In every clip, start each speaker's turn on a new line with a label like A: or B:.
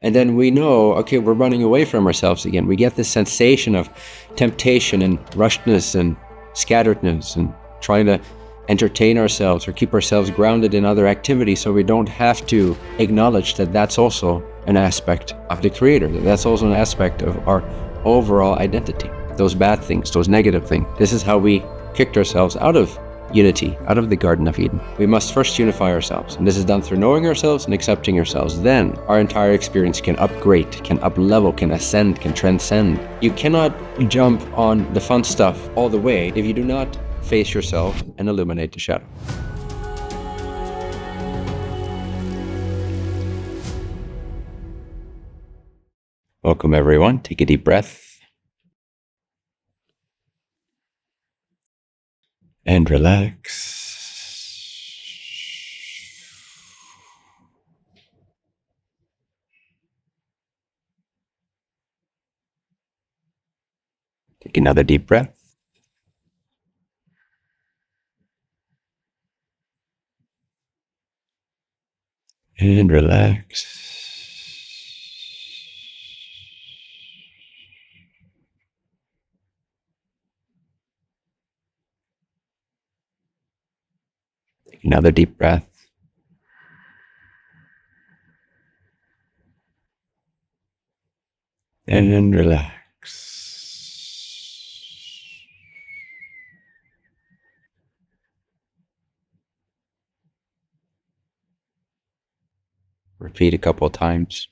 A: And then we know, okay, we're running away from ourselves again. We get this sensation of temptation and rushedness and scatteredness and trying to entertain ourselves or keep ourselves grounded in other activities so we don't have to acknowledge that that's also an aspect of the Creator. That's also an aspect of our overall identity. Those bad things, those negative things. This is how we kicked ourselves out of unity, out of the Garden of Eden. We must first unify ourselves, and this is done through knowing ourselves and accepting ourselves. Then our entire experience can upgrade, can up-level, can ascend, can transcend. You cannot jump on the fun stuff all the way if you do not face yourself and illuminate the shadow. Welcome everyone. Take a deep breath. And relax. Take another deep breath. And relax. Take another deep breath. And relax. Repeat a couple of times.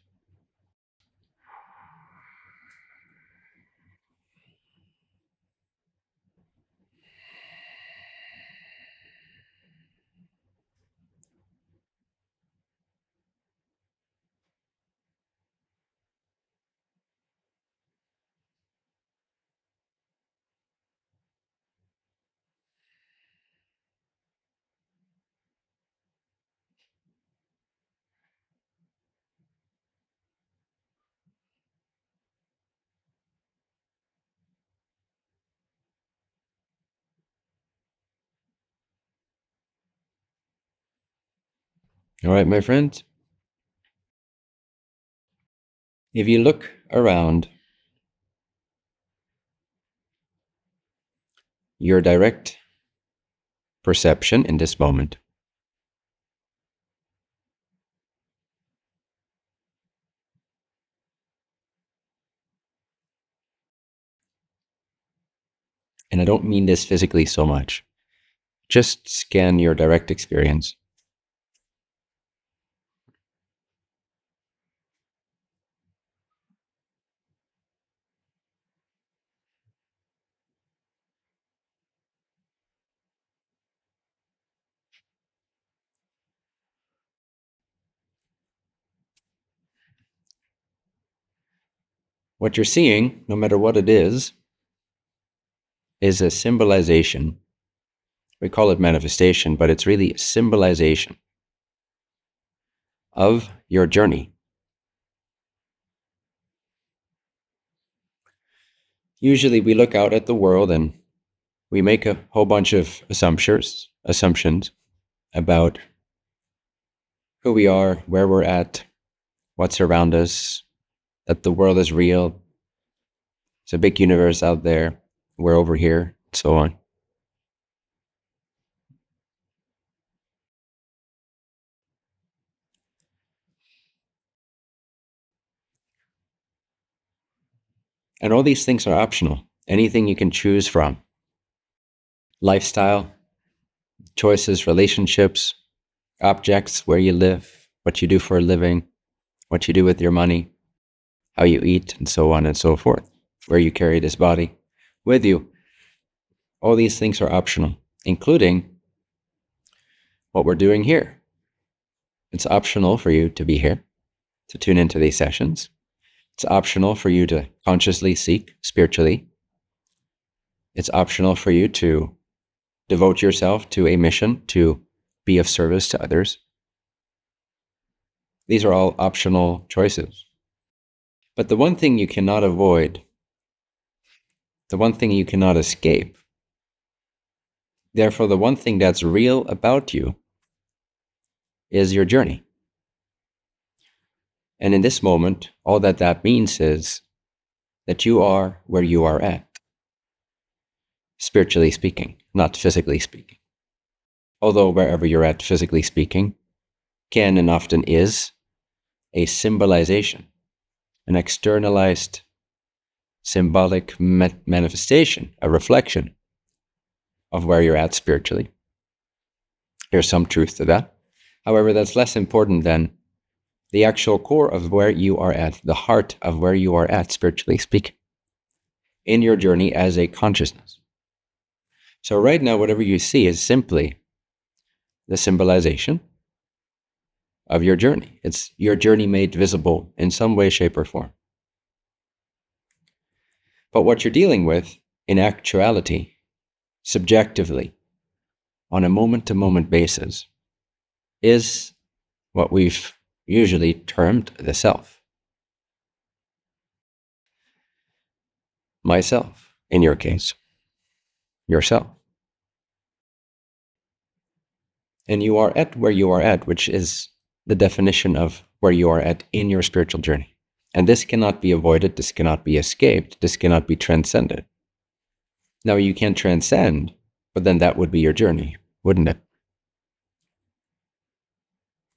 A: All right, my friends. If you look around, your direct perception in this moment and I don't mean this physically so much. Just scan your direct experience. What you're seeing, no matter what it is a symbolization. We call it manifestation, but it's really a symbolization of your journey. Usually we look out at the world and we make a whole bunch of assumptions about who we are, where we're at, what's around us, that the world is real. It's a big universe out there. We're over here, and so on. And all these things are optional. Anything you can choose from. Lifestyle, choices, relationships, objects, where you live, what you do for a living, what you do with your money, how you eat, and so on and so forth, where you carry this body with you. All these things are optional, including what we're doing here. It's optional for you to be here, to tune into these sessions. It's optional for you to consciously seek spiritually. It's optional for you to devote yourself to a mission to be of service to others. These are all optional choices. But the one thing you cannot avoid, the one thing you cannot escape, therefore the one thing that's real about you is your journey. And in this moment, all that means is that you are where you are at, spiritually speaking, not physically speaking. Although wherever you're at, physically speaking, can and often is a symbolization, an externalized symbolic manifestation, a reflection of where you're at spiritually. There's some truth to that. However, that's less important than the actual core of where you are at, the heart of where you are at, spiritually speaking, in your journey as a consciousness. So right now, whatever you see is simply the symbolization of your journey. It's your journey made visible in some way, shape, or form. But what you're dealing with, in actuality, subjectively, on a moment-to-moment basis, is what we've usually termed the self. Myself, in your case, yourself. And you are at where you are at, which is the definition of where you are at in your spiritual journey. And this cannot be avoided, this cannot be escaped, this cannot be transcended. Now, you can transcend, but then that would be your journey, wouldn't it?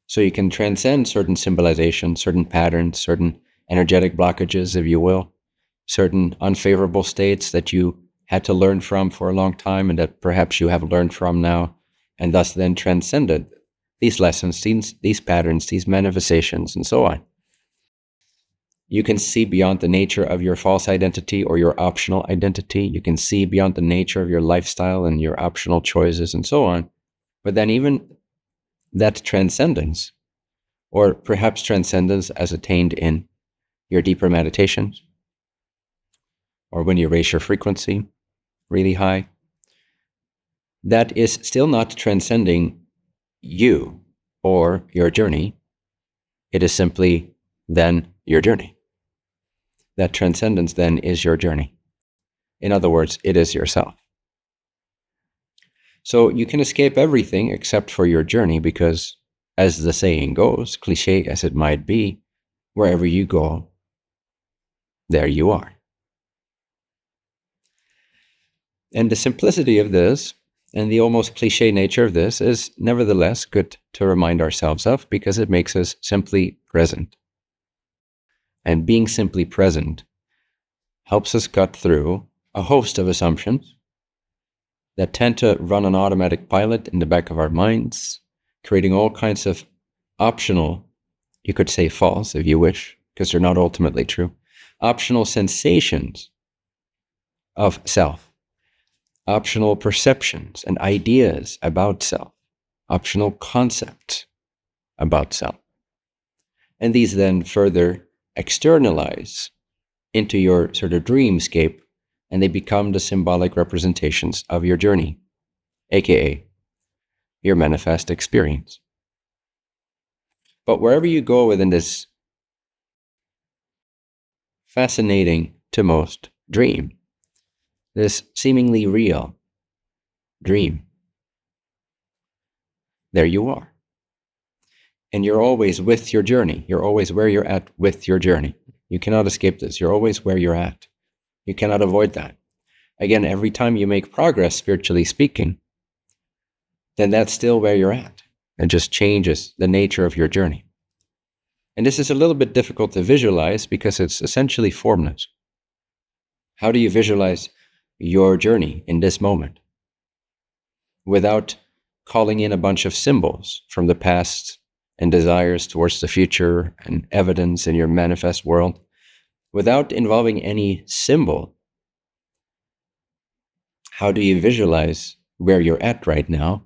A: So you can transcend certain symbolizations, certain patterns, certain energetic blockages, if you will, certain unfavorable states that you had to learn from for a long time and that perhaps you have learned from now, and thus then transcended these lessons, these patterns, these manifestations, and so on. You can see beyond the nature of your false identity or your optional identity. You can see beyond the nature of your lifestyle and your optional choices and so on. But then even that transcendence, or perhaps transcendence as attained in your deeper meditations, or when you raise your frequency really high, that is still not transcending you or your journey. It is simply then your journey. That transcendence then is your journey. In other words, it is yourself. So you can escape everything except for your journey because, as the saying goes, cliche as it might be, wherever you go, there you are. And the simplicity of this and the almost cliche nature of this is nevertheless good to remind ourselves of because it makes us simply present. And being simply present helps us cut through a host of assumptions that tend to run on automatic pilot in the back of our minds, creating all kinds of optional, you could say false if you wish, because they're not ultimately true, optional sensations of self, optional perceptions and ideas about self, optional concepts about self. And these then further externalize into your sort of dreamscape, and they become the symbolic representations of your journey, aka your manifest experience. But wherever you go within this fascinating to most dream, this seemingly real dream, there you are. And you're always with your journey. You're always where you're at with your journey. You cannot escape this. You're always where you're at. You cannot avoid that. Again, every time you make progress, spiritually speaking, then that's still where you're at. It just changes the nature of your journey. And this is a little bit difficult to visualize because it's essentially formless. How do you visualize your journey in this moment without calling in a bunch of symbols from the past and desires towards the future and evidence in your manifest world, without involving any symbol? How do you visualize where you're at right now,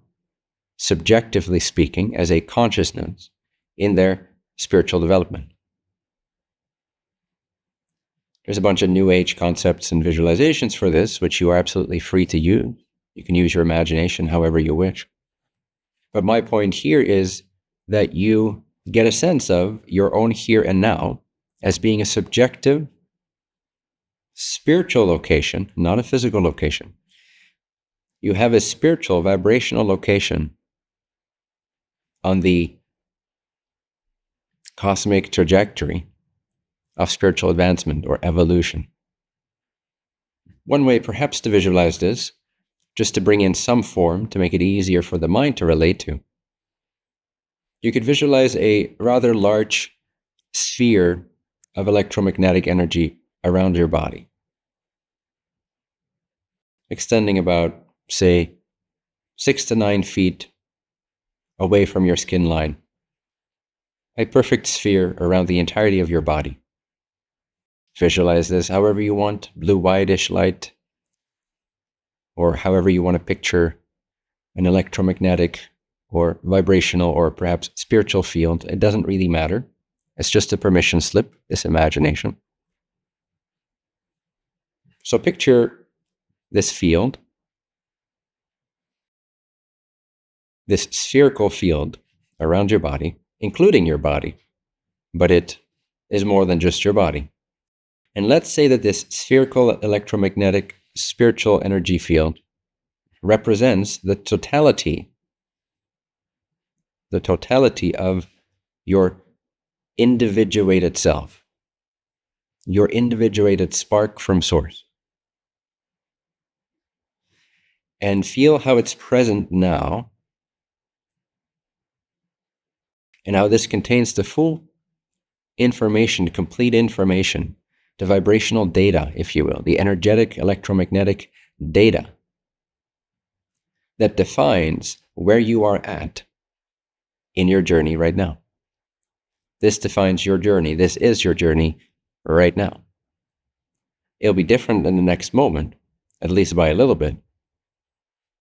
A: subjectively speaking, as a consciousness in their spiritual development? There's a bunch of New Age concepts and visualizations for this, which you are absolutely free to use. You can use your imagination however you wish. But my point here is that you get a sense of your own here and now as being a subjective, spiritual location, not a physical location. You have a spiritual, vibrational location on the cosmic trajectory of spiritual advancement or evolution. One way perhaps to visualize this, just to bring in some form to make it easier for the mind to relate to, you could visualize a rather large sphere of electromagnetic energy around your body, extending about, say, 6 to 9 feet away from your skin line. A perfect sphere around the entirety of your body. Visualize this however you want, blue whitish light, or however you want to picture an electromagnetic or vibrational or perhaps spiritual field. It doesn't really matter. It's just a permission slip, this imagination. So picture this field, this spherical field around your body, including your body, but it is more than just your body. And let's say that this spherical electromagnetic spiritual energy field represents the totality of your individuated self, your individuated spark from source. And feel how it's present now, and how this contains the full information, complete information, the vibrational data, if you will, the energetic electromagnetic data that defines where you are at in your journey right now. This defines your journey. This is your journey right now. It'll be different in the next moment, at least by a little bit.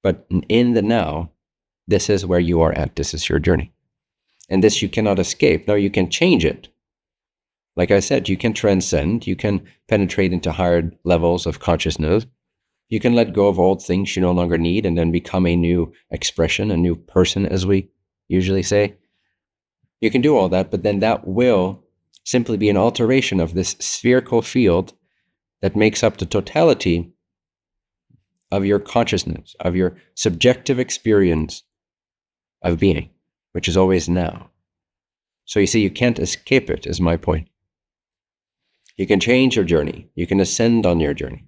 A: But in the now, this is where you are at. This is your journey. And this you cannot escape. No, you can change it. Like I said, you can transcend. You can penetrate into higher levels of consciousness. You can let go of old things you no longer need and then become a new expression, a new person, as we usually say. You can do all that, but then that will simply be an alteration of this spherical field that makes up the totality of your consciousness, of your subjective experience of being, which is always now. So you see, you can't escape it, is my point. You can change your journey. You can ascend on your journey.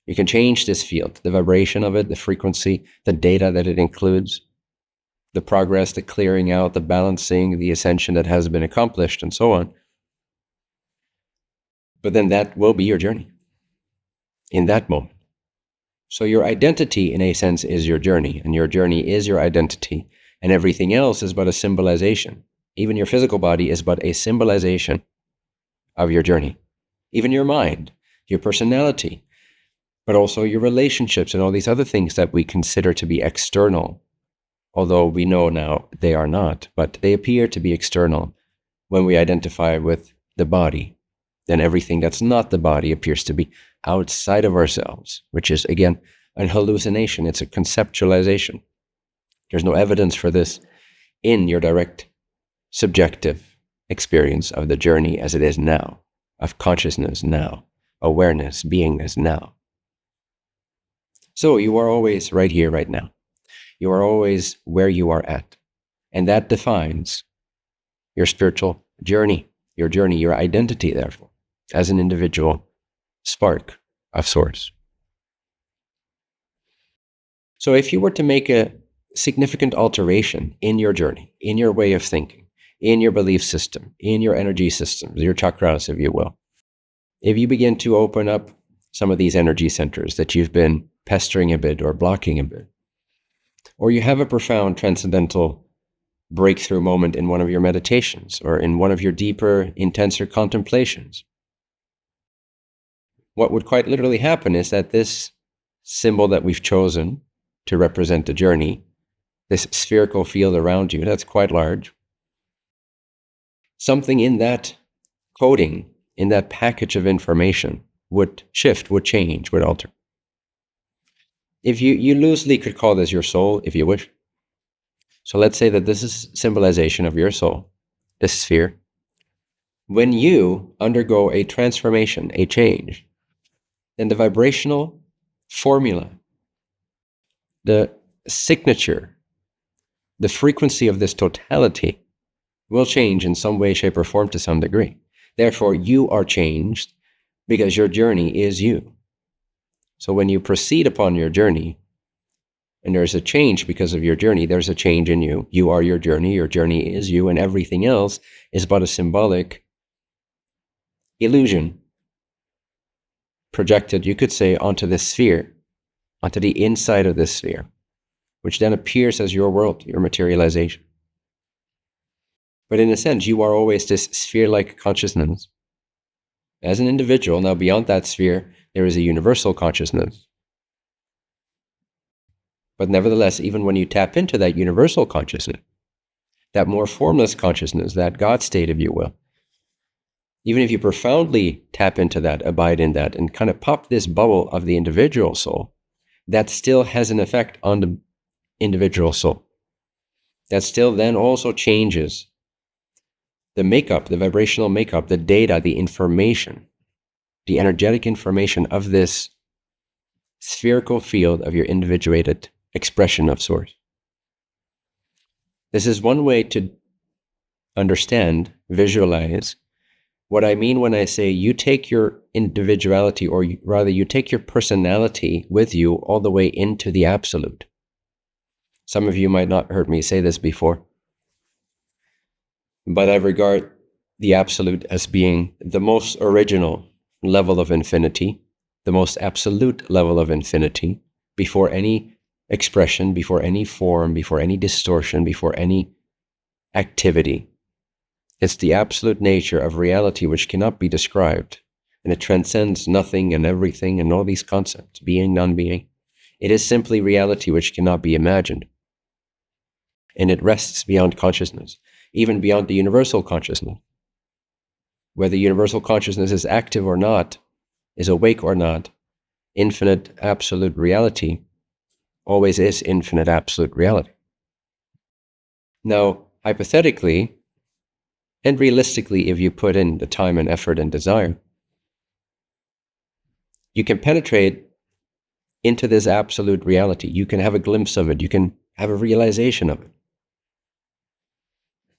A: You can change this field, the vibration of it, the frequency, the data that it includes, the progress, the clearing out, the balancing, the ascension that has been accomplished, and so on. But then that will be your journey in that moment. So your identity, in a sense, is your journey, and your journey is your identity, and everything else is but a symbolization. Even your physical body is but a symbolization of your journey. Even your mind, your personality, but also your relationships and all these other things that we consider to be external, although we know now they are not, but they appear to be external when we identify with the body. Then everything that's not the body appears to be outside of ourselves, which is, again, an hallucination. It's a conceptualization. There's no evidence for this in your direct subjective experience of the journey as it is now, of consciousness now, awareness, beingness now. So you are always right here, right now. You are always where you are at. And that defines your spiritual journey, your identity, therefore, as an individual spark of source. So if you were to make a significant alteration in your journey, in your way of thinking, in your belief system, in your energy systems, your chakras, if you will, if you begin to open up some of these energy centers that you've been pestering a bit or blocking a bit, or you have a profound transcendental breakthrough moment in one of your meditations or in one of your deeper, intenser contemplations, what would quite literally happen is that this symbol that we've chosen to represent the journey, this spherical field around you, that's quite large, something in that coding, in that package of information would shift, would change, would alter. If you loosely could call this your soul, if you wish. So let's say that this is symbolization of your soul, this sphere. When you undergo a transformation, a change, then the vibrational formula, the signature, the frequency of this totality will change in some way, shape, or form to some degree. Therefore, you are changed because your journey is you. So when you proceed upon your journey, and there's a change because of your journey, there's a change in you. You are your journey is you, and everything else is but a symbolic illusion projected, you could say, onto this sphere, onto the inside of this sphere, which then appears as your world, your materialization. But in a sense, you are always this sphere-like consciousness. As an individual, now beyond that sphere, there is a universal consciousness. But nevertheless, even when you tap into that universal consciousness, that more formless consciousness, that God state, if you will, even if you profoundly tap into that, abide in that, and kind of pop this bubble of the individual soul, that still has an effect on the individual soul. That still then also changes the makeup, the vibrational makeup, the data, the information, the energetic information of this spherical field of your individuated expression of source. This is one way to understand, visualize what I mean when I say you take your individuality, or rather you take your personality with you all the way into the absolute. Some of you might not have heard me say this before, but I regard the absolute as being the most original level of infinity, the most absolute level of infinity, before any expression, before any form, before any distortion, before any activity. It's the absolute nature of reality which cannot be described, and it transcends nothing and everything and all these concepts, being, non-being. It is simply reality which cannot be imagined, and it rests beyond consciousness, even beyond the universal consciousness. Whether universal consciousness is active or not, is awake or not, infinite absolute reality always is infinite absolute reality. Now, hypothetically, and realistically, if you put in the time and effort and desire, you can penetrate into this absolute reality. You can have a glimpse of it. You can have a realization of it.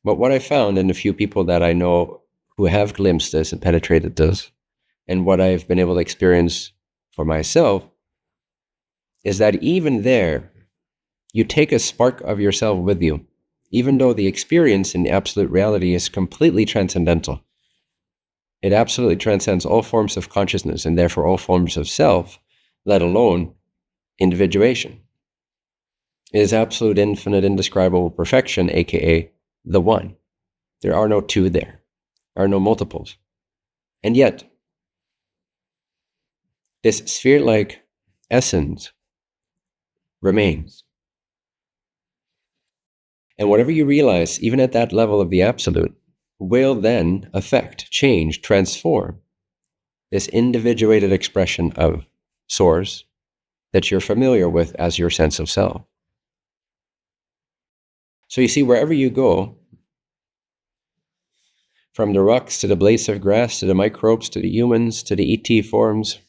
A: But what I found in the few people that I know who have glimpsed this and penetrated this, and what I've been able to experience for myself, is that even there, you take a spark of yourself with you, even though the experience in the absolute reality is completely transcendental. It absolutely transcends all forms of consciousness and therefore all forms of self, let alone individuation. It is absolute, infinite, indescribable perfection, aka the one. There are no two there. There are no multiples. And yet, this sphere-like essence remains. And whatever you realize, even at that level of the absolute, will then affect, change, transform this individuated expression of source that you're familiar with as your sense of self. So you see, wherever you go, from the rocks to the blades of grass, to the microbes, to the humans, to the ET forms,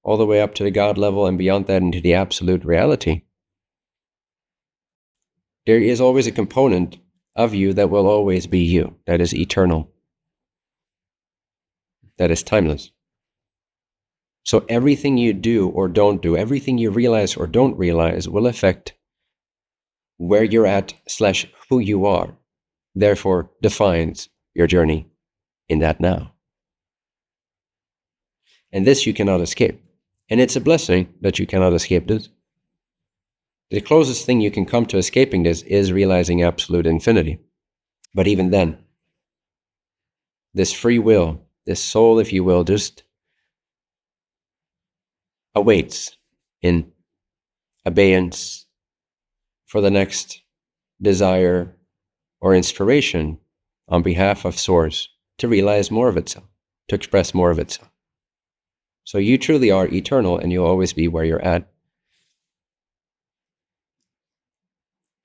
A: all the way up to the God level and beyond that into the absolute reality, there is always a component of you that will always be you, that is eternal, that is timeless. So everything you do or don't do, everything you realize or don't realize will affect where you're at / who you are, therefore defines your journey in that now. And this you cannot escape. And it's a blessing that you cannot escape this. The closest thing you can come to escaping this is realizing absolute infinity. But even then, this free will, this soul, if you will, just awaits in abeyance for the next desire or inspiration on behalf of Source to realize more of itself, to express more of itself. So you truly are eternal and you'll always be where you're at.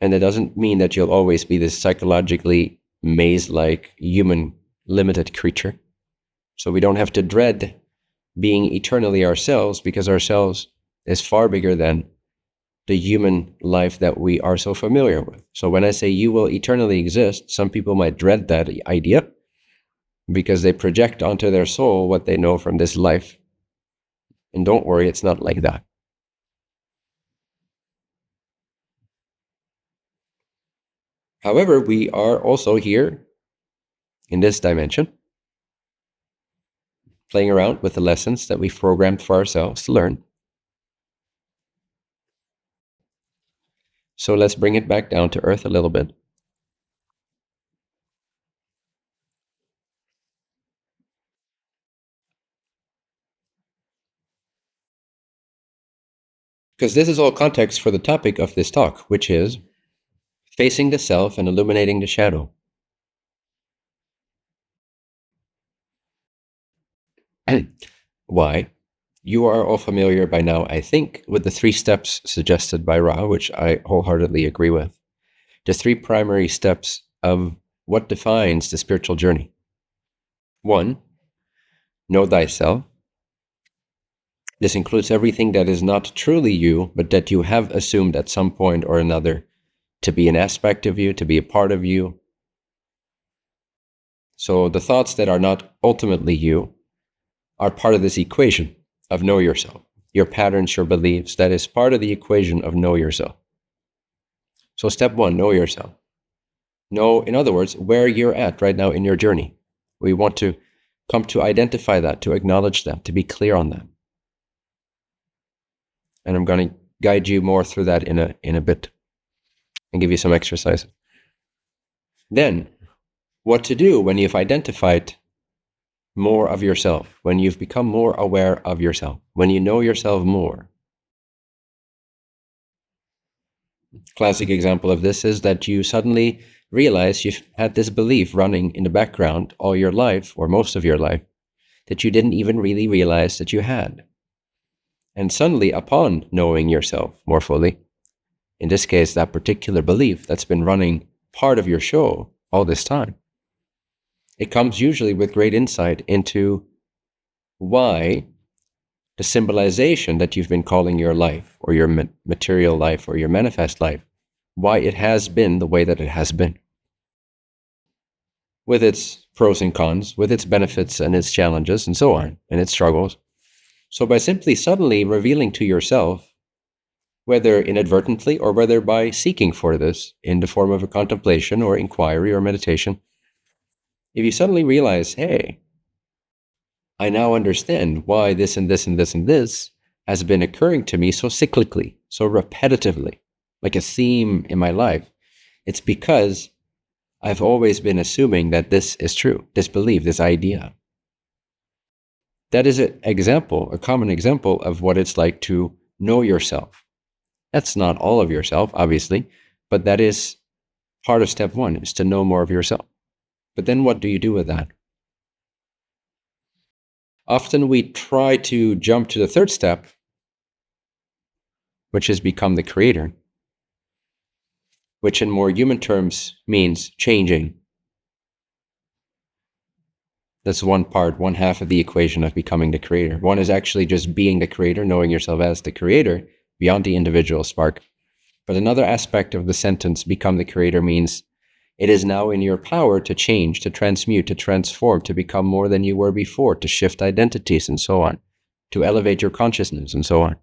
A: And that doesn't mean that you'll always be this psychologically maze-like human limited creature. So we don't have to dread being eternally ourselves, because ourselves is far bigger than the human life that we are so familiar with. So when I say you will eternally exist, some people might dread that idea because they project onto their soul what they know from this life. And don't worry, it's not like that. However, we are also here in this dimension, playing around with the lessons that we've programmed for ourselves to learn. So let's bring it back down to earth a little bit. Because this is all context for the topic of this talk, which is facing the self and illuminating the shadow. Why? You are all familiar by now, I think, with the 3 steps suggested by Ra, which I wholeheartedly agree with. The 3 primary steps of what defines the spiritual journey. 1, know thyself. This includes everything that is not truly you, but that you have assumed at some point or another to be an aspect of you, to be a part of you. So the thoughts that are not ultimately you are part of this equation of know yourself. Your patterns, your beliefs, that is part of the equation of know yourself. So step 1, know yourself. Know, in other words, where you're at right now in your journey. We want to come to identify that, to acknowledge that, to be clear on that. And I'm going to guide you more through that in a bit and give you some exercises. Then, what to do when you've identified more of yourself, when you've become more aware of yourself, when you know yourself more. Classic example of this is that you suddenly realize you've had this belief running in the background all your life, or most of your life, that you didn't even really realize that you had. And suddenly, upon knowing yourself more fully, in this case, that particular belief that's been running part of your show all this time, it comes usually with great insight into why the symbolization that you've been calling your life, or your material life, or your manifest life, why it has been the way that it has been. With its pros and cons, with its benefits and its challenges and so on, and its struggles. So by simply suddenly revealing to yourself, whether inadvertently or whether by seeking for this in the form of a contemplation or inquiry or meditation, if you suddenly realize, hey, I now understand why this and this and this and this has been occurring to me so cyclically, so repetitively, like a theme in my life. It's because I've always been assuming that this is true, this belief, this idea. That is an example, a common example of what it's like to know yourself. That's not all of yourself, obviously, but that is part of step 1, is to know more of yourself. But then what do you do with that? Often we try to jump to the 3rd step, which is become the creator, which in more human terms means changing. That's one part, one half of the equation of becoming the creator. One is actually just being the creator, knowing yourself as the creator, beyond the individual spark. But another aspect of the sentence, become the creator, means it is now in your power to change, to transmute, to transform, to become more than you were before, to shift identities and so on, to elevate your consciousness and so on.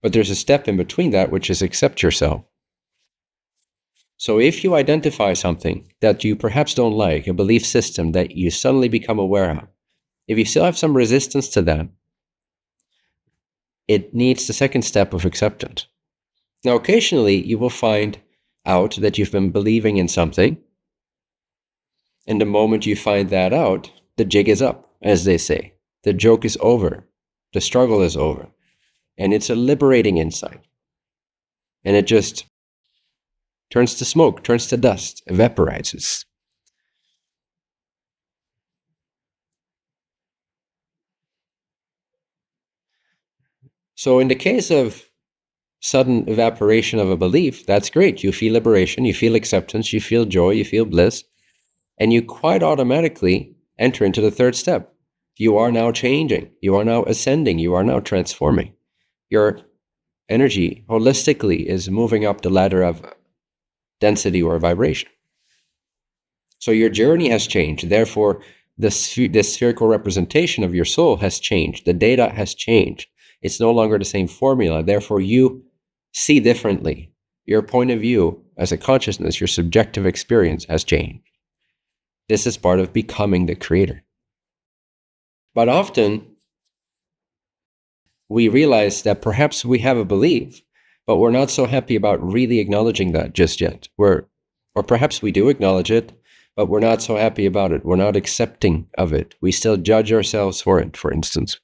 A: But there's a step in between that, which is accept yourself. So if you identify something that you perhaps don't like, a belief system that you suddenly become aware of, if you still have some resistance to that, it needs the 2nd step of acceptance. Now, occasionally you will find out that you've been believing in something, and the moment you find that out, the jig is up, as they say. The joke is over. The struggle is over. And it's a liberating insight. And it just turns to smoke, turns to dust, evaporizes. So in the case of sudden evaporation of a belief, that's great. You feel liberation, you feel acceptance, you feel joy, you feel bliss, and you quite automatically enter into the 3rd step. You are now changing, you are now ascending, you are now transforming. your energy holistically is moving up the ladder of density or vibration. So your journey has changed. Therefore, the spherical representation of your soul has changed. The data has changed. It's no longer the same formula. Therefore, you see differently. Your point of view as a consciousness, your subjective experience has changed. This is part of becoming the creator. But often, we realize that perhaps we have a belief, but we're not so happy about really acknowledging that just yet. Or perhaps we do acknowledge it, but we're not so happy about it. We're not accepting of it. We still judge ourselves for it, for instance.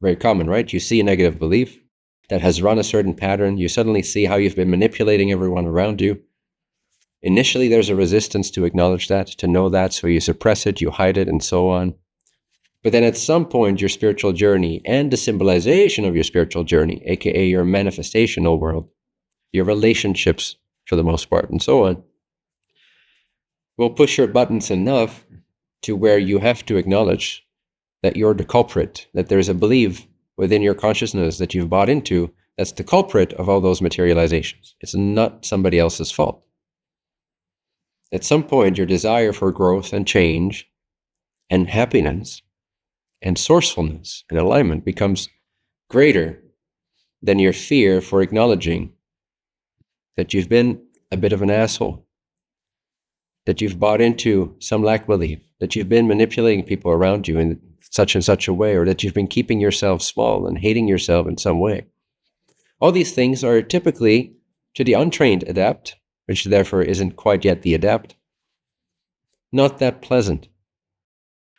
A: Very common, right? You see a negative belief that has run a certain pattern. You suddenly see how you've been manipulating everyone around you. Initially, there's a resistance to acknowledge that, to know that, so you suppress it, you hide it, and so on. But then at some point, your spiritual journey and the symbolization of your spiritual journey, aka your manifestational world, your relationships for the most part, and so on, will push your buttons enough to where you have to acknowledge that you're the culprit, that there's a belief within your consciousness that you've bought into that's the culprit of all those materializations. It's not somebody else's fault. At some point, your desire for growth and change and happiness and sourcefulness and alignment becomes greater than your fear for acknowledging that you've been a bit of an asshole, that you've bought into some lack belief, that you've been manipulating people around you in such and such a way, or that you've been keeping yourself small and hating yourself in some way. All these things are typically, to the untrained adept, which therefore isn't quite yet the adept, not that pleasant.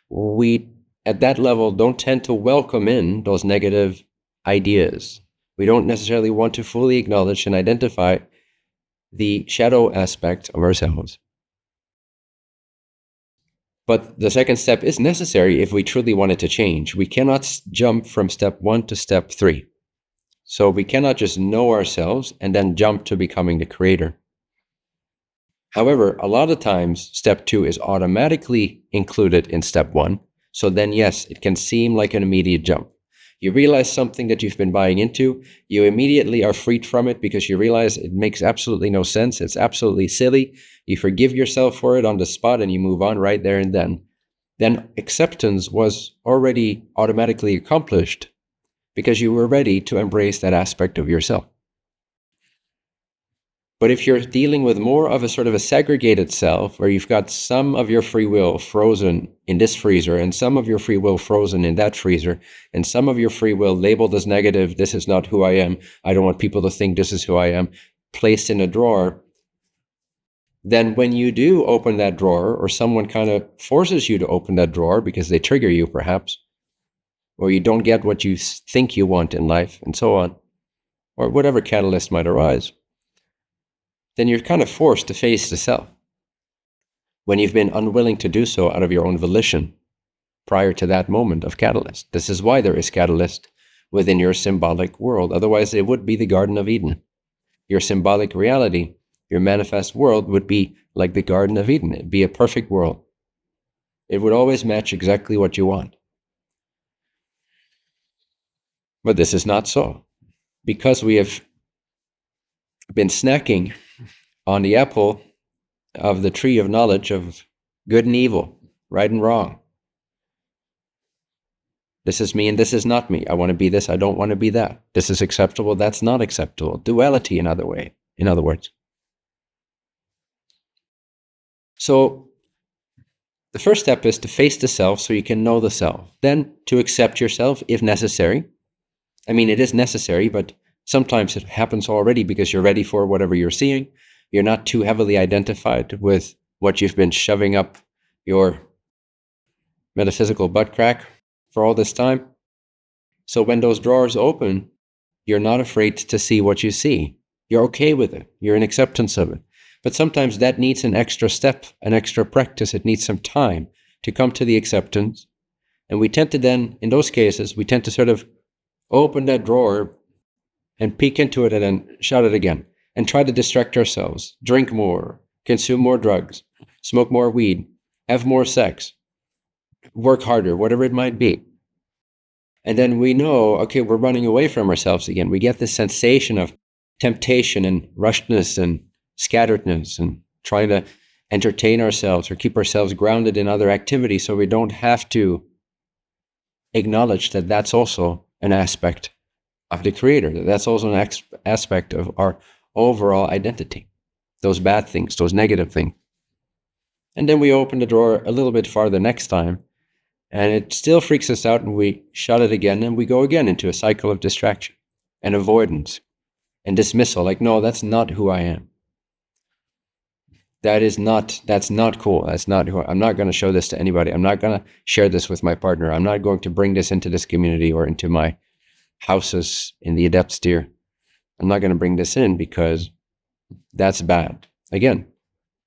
A: We, at that level, don't tend to welcome in those negative ideas. We don't necessarily want to fully acknowledge and identify the shadow aspect of ourselves. But the second step is necessary if we truly want it to change. We cannot jump from step 1 to step 3. So we cannot just know ourselves and then jump to becoming the creator. However, a lot of times, step 2 is automatically included in step 1. So then, yes, it can seem like an immediate jump. You realize something that you've been buying into, you immediately are freed from it because you realize it makes absolutely no sense. It's absolutely silly. You forgive yourself for it on the spot and you move on right there and then. Then acceptance was already automatically accomplished because you were ready to embrace that aspect of yourself. But if you're dealing with more of a sort of a segregated self, where you've got some of your free will frozen in this freezer and some of your free will frozen in that freezer, and some of your free will labeled as negative, this is not who I am, I don't want people to think this is who I am, placed in a drawer, then when you do open that drawer, or someone kind of forces you to open that drawer because they trigger you perhaps, or you don't get what you think you want in life, and so on, or whatever catalyst might arise, then you're kind of forced to face the self when you've been unwilling to do so out of your own volition prior to that moment of catalyst. This is why there is catalyst within your symbolic world. Otherwise, it would be the Garden of Eden. Your symbolic reality, your manifest world would be like the Garden of Eden. It'd be a perfect world. It would always match exactly what you want. But this is not so. Because we have been snacking on the apple of the tree of knowledge of good and evil, right and wrong. This is me and this is not me. I want to be this, I don't want to be that. This is acceptable, that's not acceptable. Duality, in other words. So the first step is to face the self so you can know the self. Then to accept yourself if necessary. I mean, it is necessary, but sometimes it happens already because you're ready for whatever you're seeing. You're not too heavily identified with what you've been shoving up your metaphysical butt crack for all this time. So when those drawers open, you're not afraid to see what you see. You're okay with it. You're in acceptance of it. But sometimes that needs an extra step, an extra practice. It needs some time to come to the acceptance. And we tend to then, in those cases, we tend to sort of open that drawer and peek into it and then shut it again and try to distract ourselves, drink more, consume more drugs, smoke more weed, have more sex, work harder, whatever it might be. And then we know, okay, we're running away from ourselves again. We get this sensation of temptation and rushedness and scatteredness and trying to entertain ourselves or keep ourselves grounded in other activities so we don't have to acknowledge that that's also an aspect of the Creator, that that's also an aspect of our overall identity, those bad things, those negative things. And then we open the drawer a little bit farther next time, and it still freaks us out, and we shut it again, and we go again into a cycle of distraction and avoidance and dismissal. Like, no, that's not who I am. That's not cool. That's not who I'm not going to show this to anybody. I'm not going to share this with my partner. I'm not going to bring this into this community or into my houses in the adept sphere. I'm not going to bring this in because that's bad. Again,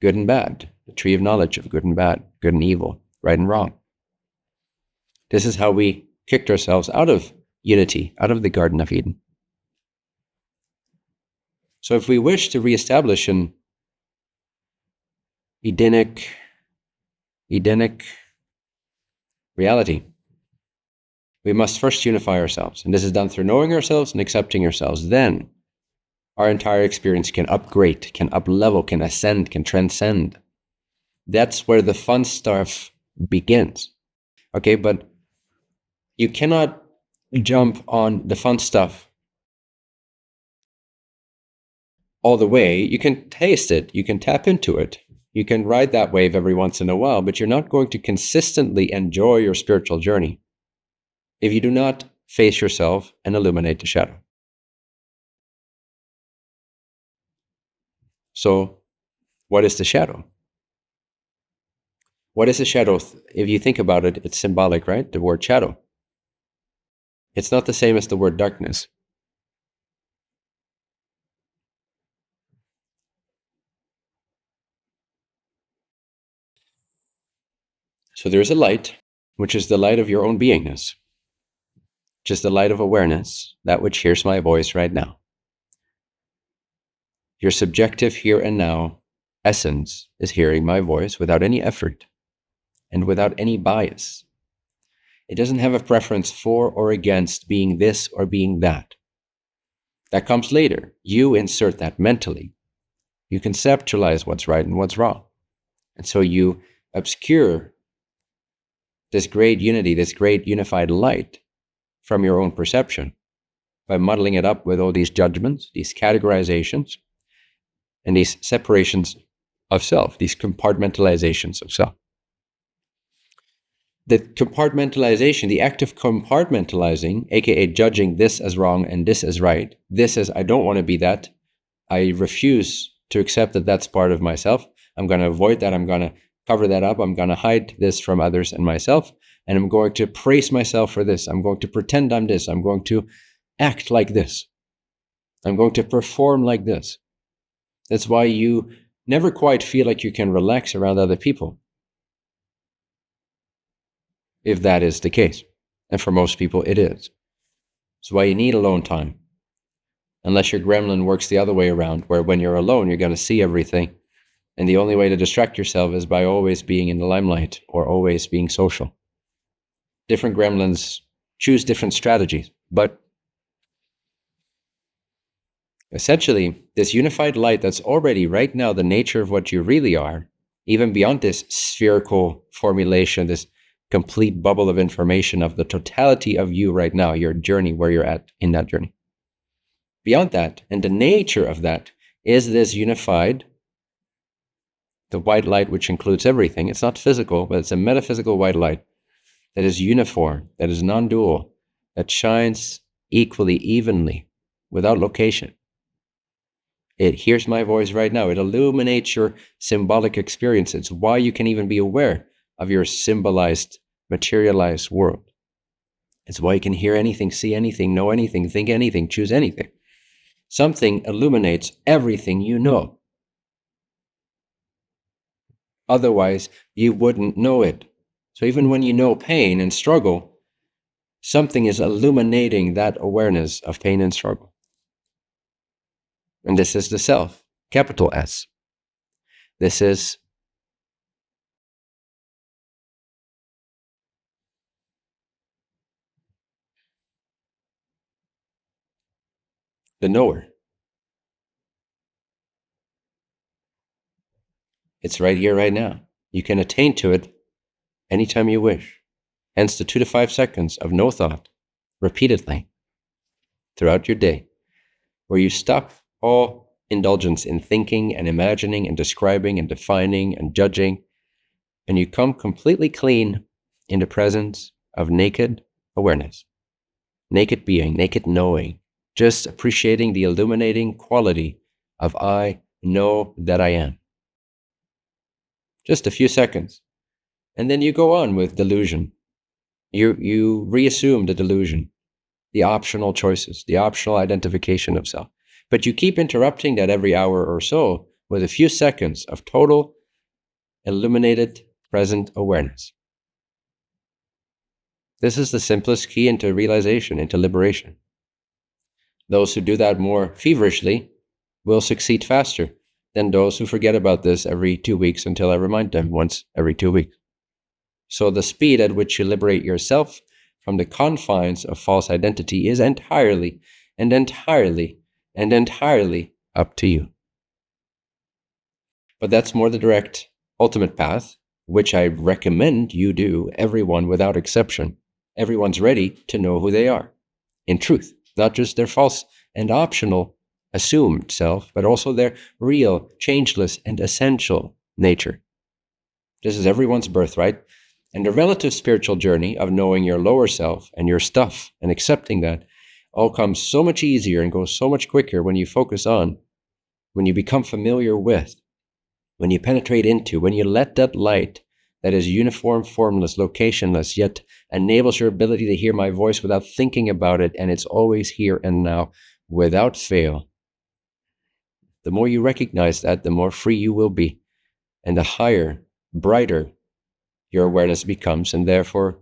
A: good and bad. The tree of knowledge of good and bad, good and evil, right and wrong. This is how we kicked ourselves out of unity, out of the Garden of Eden. So if we wish to reestablish an Edenic reality, we must first unify ourselves. And this is done through knowing ourselves and accepting ourselves. Then our entire experience can upgrade, can up-level, can ascend, can transcend. That's where the fun stuff begins. Okay, but you cannot jump on the fun stuff all the way. You can taste it, you can tap into it, you can ride that wave every once in a while, but you're not going to consistently enjoy your spiritual journey if you do not face yourself and illuminate the shadow. So, what is the shadow? What is the shadow? If you think about it, it's symbolic, right? The word shadow. It's not the same as the word darkness. So there is a light, which is the light of your own beingness, just the light of awareness, that which hears my voice right now. Your subjective here and now essence is hearing my voice without any effort and without any bias. It doesn't have a preference for or against being this or being that. That comes later. You insert that mentally. You conceptualize what's right and what's wrong. And so you obscure this great unity, this great unified light from your own perception by muddling it up with all these judgments, these categorizations, and these separations of self, these compartmentalizations of self. The compartmentalization, the act of compartmentalizing, aka judging this as wrong and this as right, this as I don't want to be that, I refuse to accept that that's part of myself, I'm going to avoid that, I'm going to cover that up, I'm going to hide this from others and myself, and I'm going to praise myself for this, I'm going to pretend I'm this, I'm going to act like this, I'm going to perform like this. That's why you never quite feel like you can relax around other people, if that is the case. And for most people, it is. That's why you need alone time. Unless your gremlin works the other way around, where when you're alone, you're going to see everything. And the only way to distract yourself is by always being in the limelight or always being social. Different gremlins choose different strategies, but essentially, this unified light that's already right now the nature of what you really are, even beyond this spherical formulation, this complete bubble of information of the totality of you right now, your journey, where you're at in that journey. Beyond that, and the nature of that, is this unified, the white light which includes everything. It's not physical, but it's a metaphysical white light that is uniform, that is non-dual, that shines equally, evenly, without location. It hears my voice right now. It illuminates your symbolic experience. It's why you can even be aware of your symbolized, materialized world. It's why you can hear anything, see anything, know anything, think anything, choose anything. Something illuminates everything you know. Otherwise, you wouldn't know it. So even when you know pain and struggle, something is illuminating that awareness of pain and struggle. And this is the self, capital S. This is the knower. It's right here, right now. You can attain to it anytime you wish. Hence the 2 to 5 seconds of no thought, repeatedly, throughout your day, where you stop all indulgence in thinking and imagining and describing and defining and judging, and you come completely clean in the presence of naked awareness, naked being, naked knowing, just appreciating the illuminating quality of I know that I am. Just a few seconds. And then you go on with delusion. You reassume the delusion, the optional choices, the optional identification of self. But you keep interrupting that every hour or so with a few seconds of total, illuminated, present awareness. This is the simplest key into realization, into liberation. Those who do that more feverishly will succeed faster than those who forget about this every 2 weeks until I remind them once every 2 weeks. So the speed at which you liberate yourself from the confines of false identity is entirely and entirely and entirely up to you. But that's more the direct, ultimate path, which I recommend you do, everyone without exception. Everyone's ready to know who they are, in truth, not just their false and optional assumed self, but also their real, changeless, and essential nature. This is everyone's birthright. And the relative spiritual journey of knowing your lower self and your stuff and accepting that all comes so much easier and goes so much quicker when you focus on, when you become familiar with, when you penetrate into, when you let that light that is uniform, formless, locationless, yet enables your ability to hear my voice without thinking about it, and it's always here and now without fail. The more you recognize that, the more free you will be, and the higher, brighter your awareness becomes, and therefore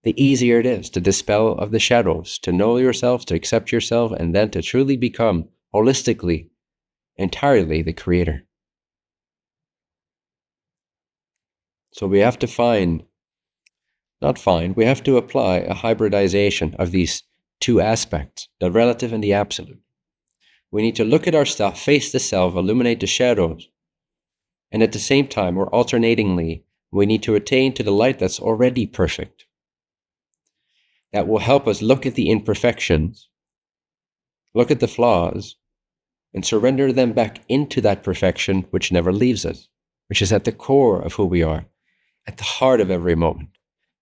A: the easier it is to dispel of the shadows, to know yourself, to accept yourself, and then to truly become holistically, entirely the creator. So we have to we have to apply a hybridization of these two aspects, the relative and the absolute. We need to look at our stuff, face the self, illuminate the shadows, and at the same time, or alternatingly, we need to attain to the light that's already perfect. That will help us look at the imperfections, look at the flaws, and surrender them back into that perfection which never leaves us, which is at the core of who we are, at the heart of every moment,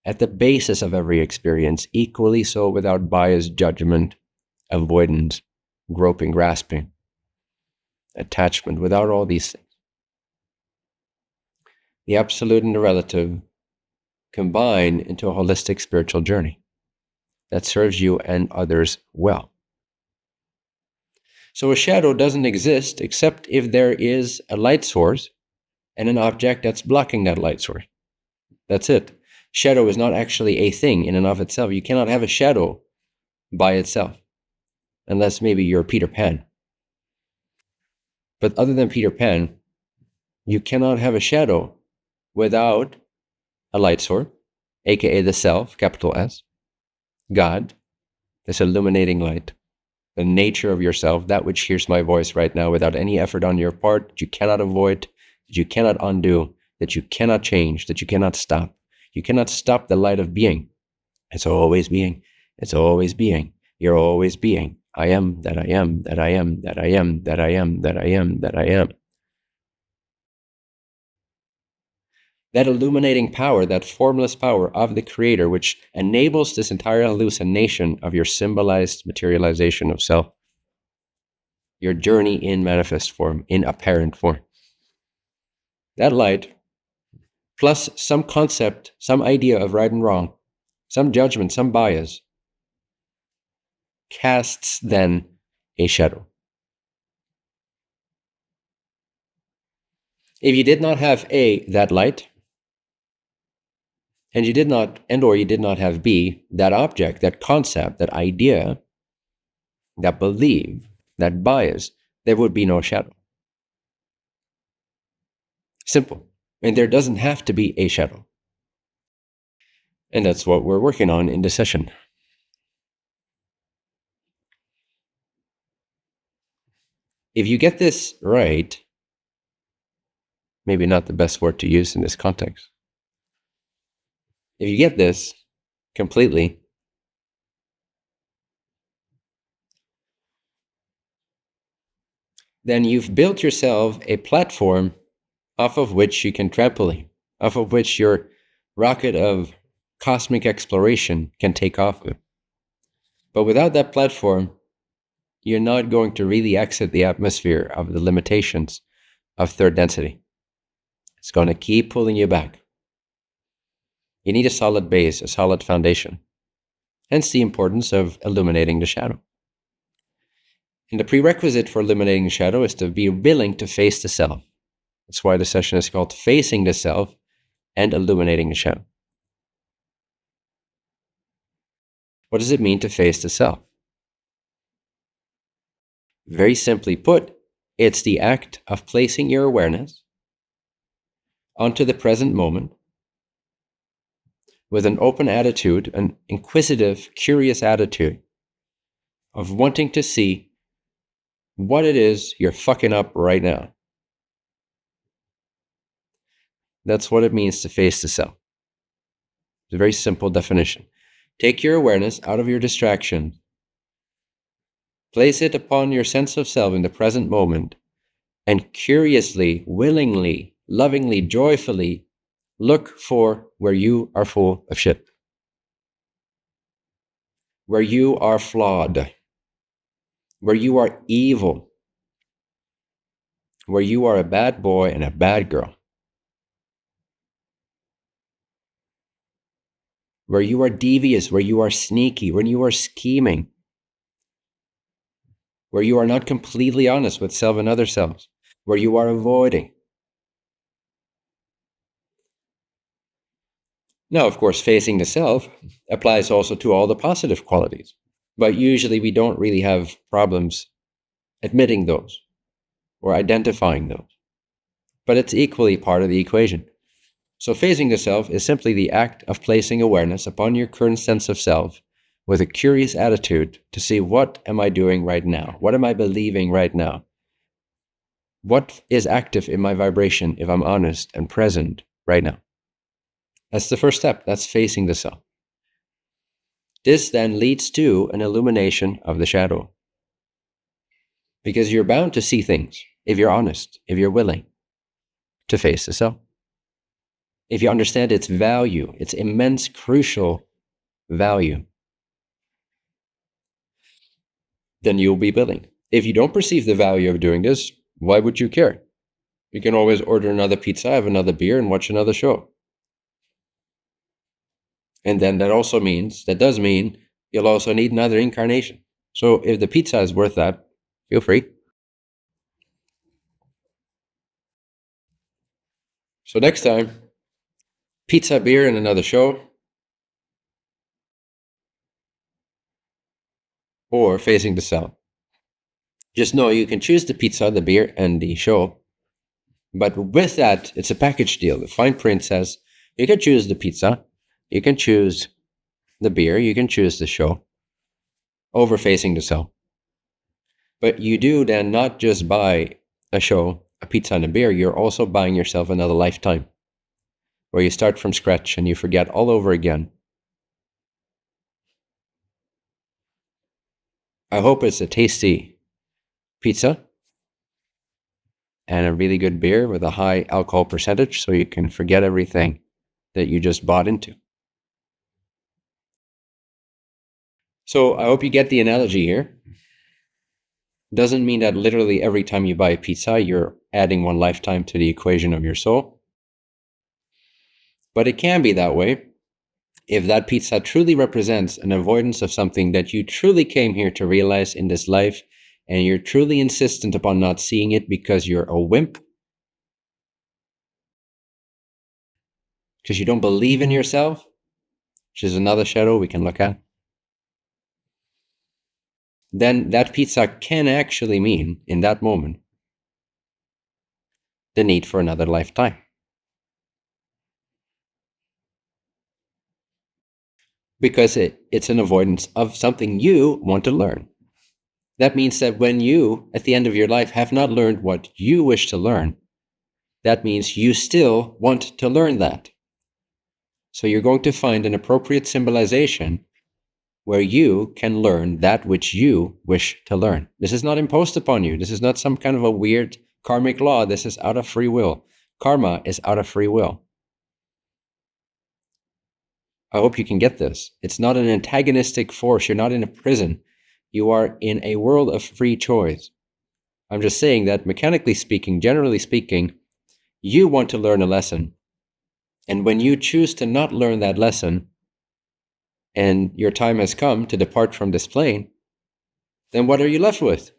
A: at the basis of every experience, equally so without bias, judgment, avoidance, groping, grasping, attachment, without all these things. The absolute and the relative combine into a holistic spiritual journey that serves you and others well. So a shadow doesn't exist except if there is a light source and an object that's blocking that light source. That's it. Shadow is not actually a thing in and of itself. You cannot have a shadow by itself, unless maybe you're Peter Pan. But other than Peter Pan, you cannot have a shadow without a light source, aka the self, capital S, God, this illuminating light, the nature of yourself, that which hears my voice right now without any effort on your part, that you cannot avoid, that you cannot undo, that you cannot change, that you cannot stop. You cannot stop the light of being. It's always being. It's always being. You're always being. I am that I am, that I am, that I am, that I am, that I am, that I am. That illuminating power, that formless power of the creator, which enables this entire hallucination of your symbolized materialization of self, your journey in manifest form, in apparent form. That light, plus some concept, some idea of right and wrong, some judgment, some bias, casts then a shadow. If you did not have A, that light, and you did not have B, that object, that concept, that idea, that belief, that bias, there would be no shadow. Simple. And there doesn't have to be a shadow. And that's what we're working on in this session. If you get this right, maybe not the best word to use in this context. If you get this completely, then you've built yourself a platform off of which you can trampoline, off of which your rocket of cosmic exploration can take off with. But without that platform, you're not going to really exit the atmosphere of the limitations of third density. It's going to keep pulling you back. You need a solid base, a solid foundation. Hence the importance of illuminating the shadow. And the prerequisite for illuminating the shadow is to be willing to face the self. That's why the session is called Facing the Self and Illuminating the Shadow. What does it mean to face the self? Very simply put, it's the act of placing your awareness onto the present moment with an open attitude, an inquisitive, curious attitude of wanting to see what it is you're fucking up right now. That's what it means to face the self. It's a very simple definition. Take your awareness out of your distraction. Place it upon your sense of self in the present moment, and curiously, willingly, lovingly, joyfully look for where you are full of shit, where you are flawed, where you are evil, where you are a bad boy and a bad girl, where you are devious, where you are sneaky, when you are scheming, where you are not completely honest with self and other selves, where you are avoiding. Now, of course, facing the self applies also to all the positive qualities, but usually we don't really have problems admitting those or identifying those. But it's equally part of the equation. So facing the self is simply the act of placing awareness upon your current sense of self with a curious attitude to see, what am I doing right now? What am I believing right now? What is active in my vibration if I'm honest and present right now? That's the first step. That's facing the self. This then leads to an illumination of the shadow. Because you're bound to see things if you're honest, if you're willing to face the self. If you understand its value, its immense, crucial value, then you'll be willing. If you don't perceive the value of doing this, why would you care? You can always order another pizza, have another beer, and watch another show. And then that does mean you'll also need another incarnation. So if the pizza is worth that, feel free. So next time, pizza, beer, and another show, or facing the self. Just know you can choose the pizza, the beer, and the show. But with that, it's a package deal. The fine print says you can choose the pizza, you can choose the beer, you can choose the show over facing the self. But you do then not just buy a show, a pizza, and a beer, you're also buying yourself another lifetime where you start from scratch and you forget all over again. I hope it's a tasty pizza and a really good beer with a high alcohol percentage so you can forget everything that you just bought into. So I hope you get the analogy here. Doesn't mean that literally every time you buy a pizza, you're adding one lifetime to the equation of your soul. But it can be that way if that pizza truly represents an avoidance of something that you truly came here to realize in this life, and you're truly insistent upon not seeing it because you're a wimp, because you don't believe in yourself, which is another shadow we can look at, then that pizza can actually mean, in that moment, the need for another lifetime. Because it's an avoidance of something you want to learn. That means that when you, at the end of your life, have not learned what you wish to learn, that means you still want to learn that. So you're going to find an appropriate symbolization where you can learn that which you wish to learn. This is not imposed upon you. This is not some kind of a weird karmic law. This is out of free will. Karma is out of free will. I hope you can get this. It's not an antagonistic force. You're not in a prison. You are in a world of free choice. I'm just saying that mechanically speaking, generally speaking, you want to learn a lesson. And when you choose to not learn that lesson, and your time has come to depart from this plane, then what are you left with?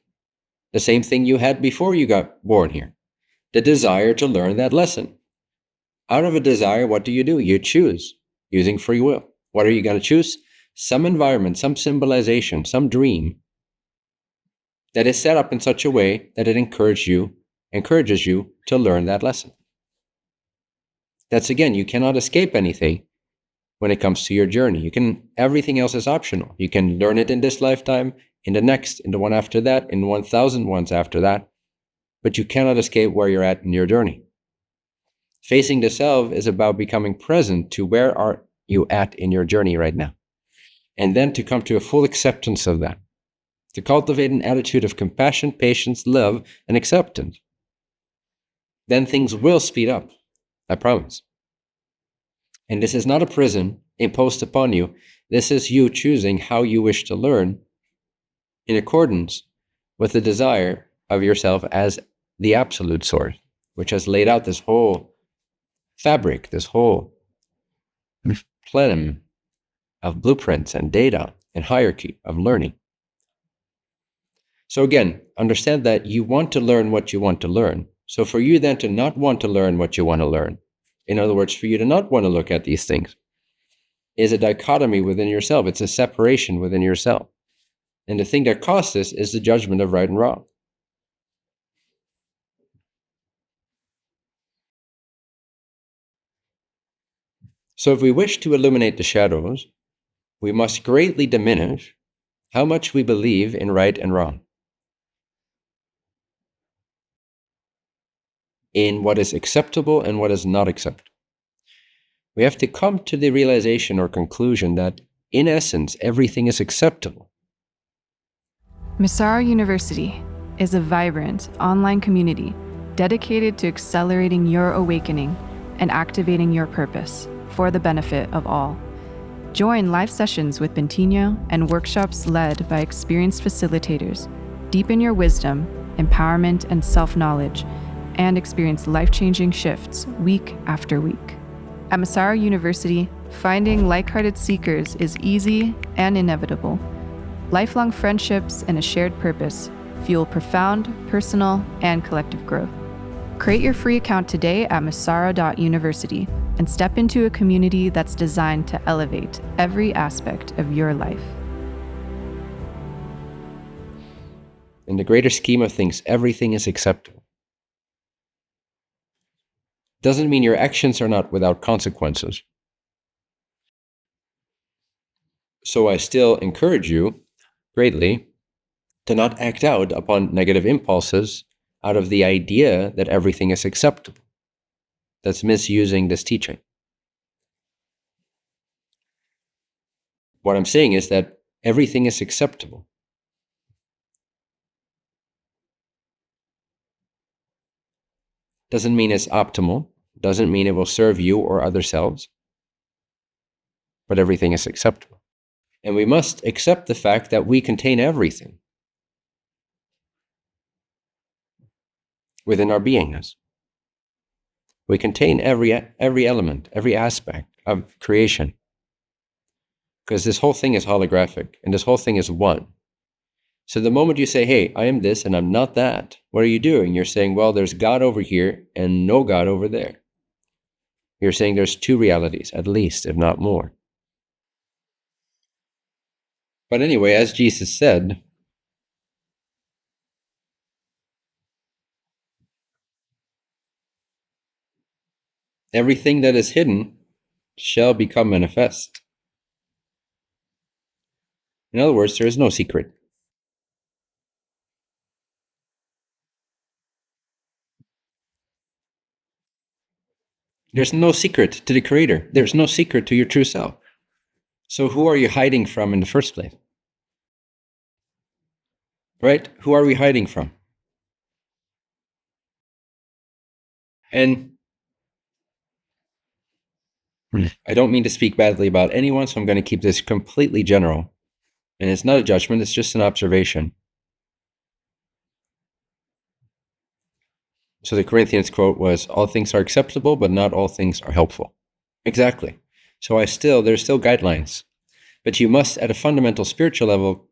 A: The same thing you had before you got born here. The desire to learn that lesson. Out of a desire, what do? You choose using free will. What are you going to choose? Some environment, some symbolization, some dream that is set up in such a way that it encourages you to learn that lesson. That's, again, you cannot escape anything when it comes to your journey. Everything else is optional. You can learn it in this lifetime, in the next, in the one after that, in 1,000 ones after that, but you cannot escape where you're at in your journey. Facing the self is about becoming present to where are you at in your journey right now, and then to come to a full acceptance of that, to cultivate an attitude of compassion, patience, love, and acceptance. Then things will speed up, I promise. And this is not a prison imposed upon you. This is you choosing how you wish to learn in accordance with the desire of yourself as the absolute source, which has laid out this whole fabric, this whole plenum of blueprints and data and hierarchy of learning. So again, understand that you want to learn what you want to learn. So for you then to not want to learn what you want to learn, in other words, for you to not want to look at these things, is a dichotomy within yourself. It's a separation within yourself. And the thing that caused this is the judgment of right and wrong. So if we wish to illuminate the shadows, we must greatly diminish how much we believe in right and wrong, in what is acceptable and what is not acceptable. We have to come to the realization or conclusion that, in essence, everything is acceptable.
B: Massaro University is a vibrant online community dedicated to accelerating your awakening and activating your purpose for the benefit of all. Join live sessions with Bentinho and workshops led by experienced facilitators. Deepen your wisdom, empowerment, and self-knowledge, and experience life-changing shifts week after week. At Massaro University, finding like-hearted seekers is easy and inevitable. Lifelong friendships and a shared purpose fuel profound personal and collective growth. Create your free account today at massaro.university and step into a community that's designed to elevate every aspect of your life.
A: In the greater scheme of things, everything is acceptable. Doesn't mean your actions are not without consequences. So I still encourage you greatly to not act out upon negative impulses out of the idea that everything is acceptable. That's misusing this teaching. What I'm saying is that everything is acceptable. Doesn't mean it's optimal. Doesn't mean it will serve you or other selves. But everything is acceptable. And we must accept the fact that we contain everything within our beingness. We contain every element, every aspect of creation. Because this whole thing is holographic, and this whole thing is one. So the moment you say, hey, I am this and I'm not that, what are you doing? You're saying, well, there's God over here and no God over there. You're saying there's two realities, at least, if not more. But anyway, as Jesus said, everything that is hidden shall become manifest. In other words, there is no secret. There's no secret to the Creator. There's no secret to your true self. So who are you hiding from in the first place? Right? Who are we hiding from? And I don't mean to speak badly about anyone, so I'm going to keep this completely general. And it's not a judgment, it's just an observation. So the Corinthians quote was, all things are acceptable, but not all things are helpful. Exactly. So there's still guidelines. But you must, at a fundamental spiritual level,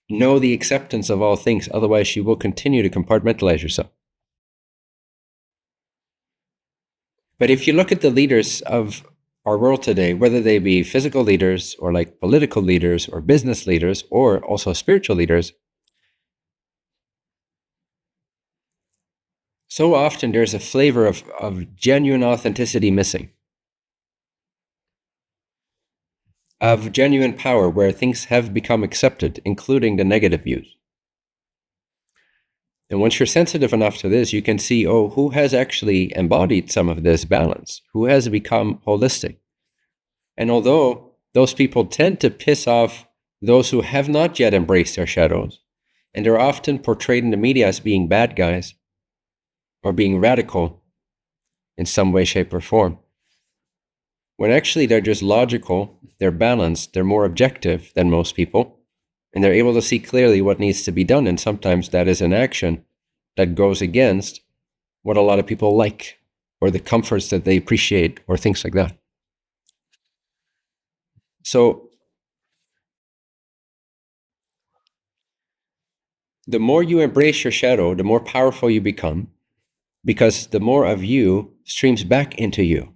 A: know the acceptance of all things. Otherwise, you will continue to compartmentalize yourself. But if you look at the leaders of our world today, whether they be physical leaders or like political leaders or business leaders or also spiritual leaders, so often there's a flavor of genuine authenticity missing, of genuine power where things have become accepted, including the negative views. And once you're sensitive enough to this, you can see, who has actually embodied some of this balance? Who has become holistic? And although those people tend to piss off those who have not yet embraced their shadows, and they're often portrayed in the media as being bad guys or being radical in some way, shape, or form, when actually they're just logical, they're balanced, they're more objective than most people, and they're able to see clearly what needs to be done. And sometimes that is an action that goes against what a lot of people like, or the comforts that they appreciate, or things like that. So the more you embrace your shadow, the more powerful you become, because the more of you streams back into you.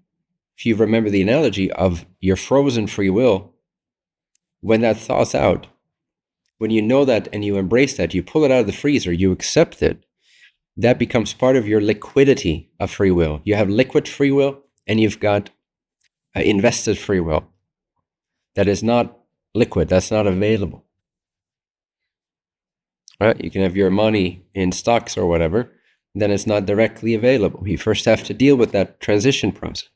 A: If you remember the analogy of your frozen free will, when that thaws out, when you know that and you embrace that, you pull it out of the freezer, you accept it, that becomes part of your liquidity of free will. You have liquid free will and you've got invested free will. That is not liquid, that's not available. Right? You can have your money in stocks or whatever, then it's not directly available. You first have to deal with that transition process.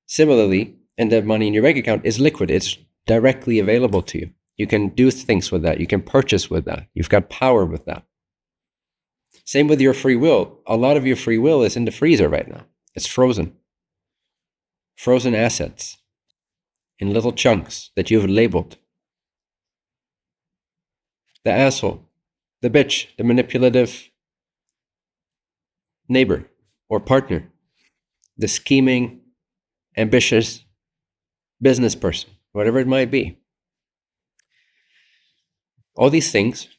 A: Similarly, and that money in your bank account is liquid, it's directly available to you. You can do things with that. You can purchase with that. You've got power with that. Same with your free will. A lot of your free will is in the freezer right now. It's frozen. Frozen assets in little chunks that you've labeled. The asshole, the bitch, the manipulative neighbor or partner, the scheming, ambitious business person, whatever it might be. All these things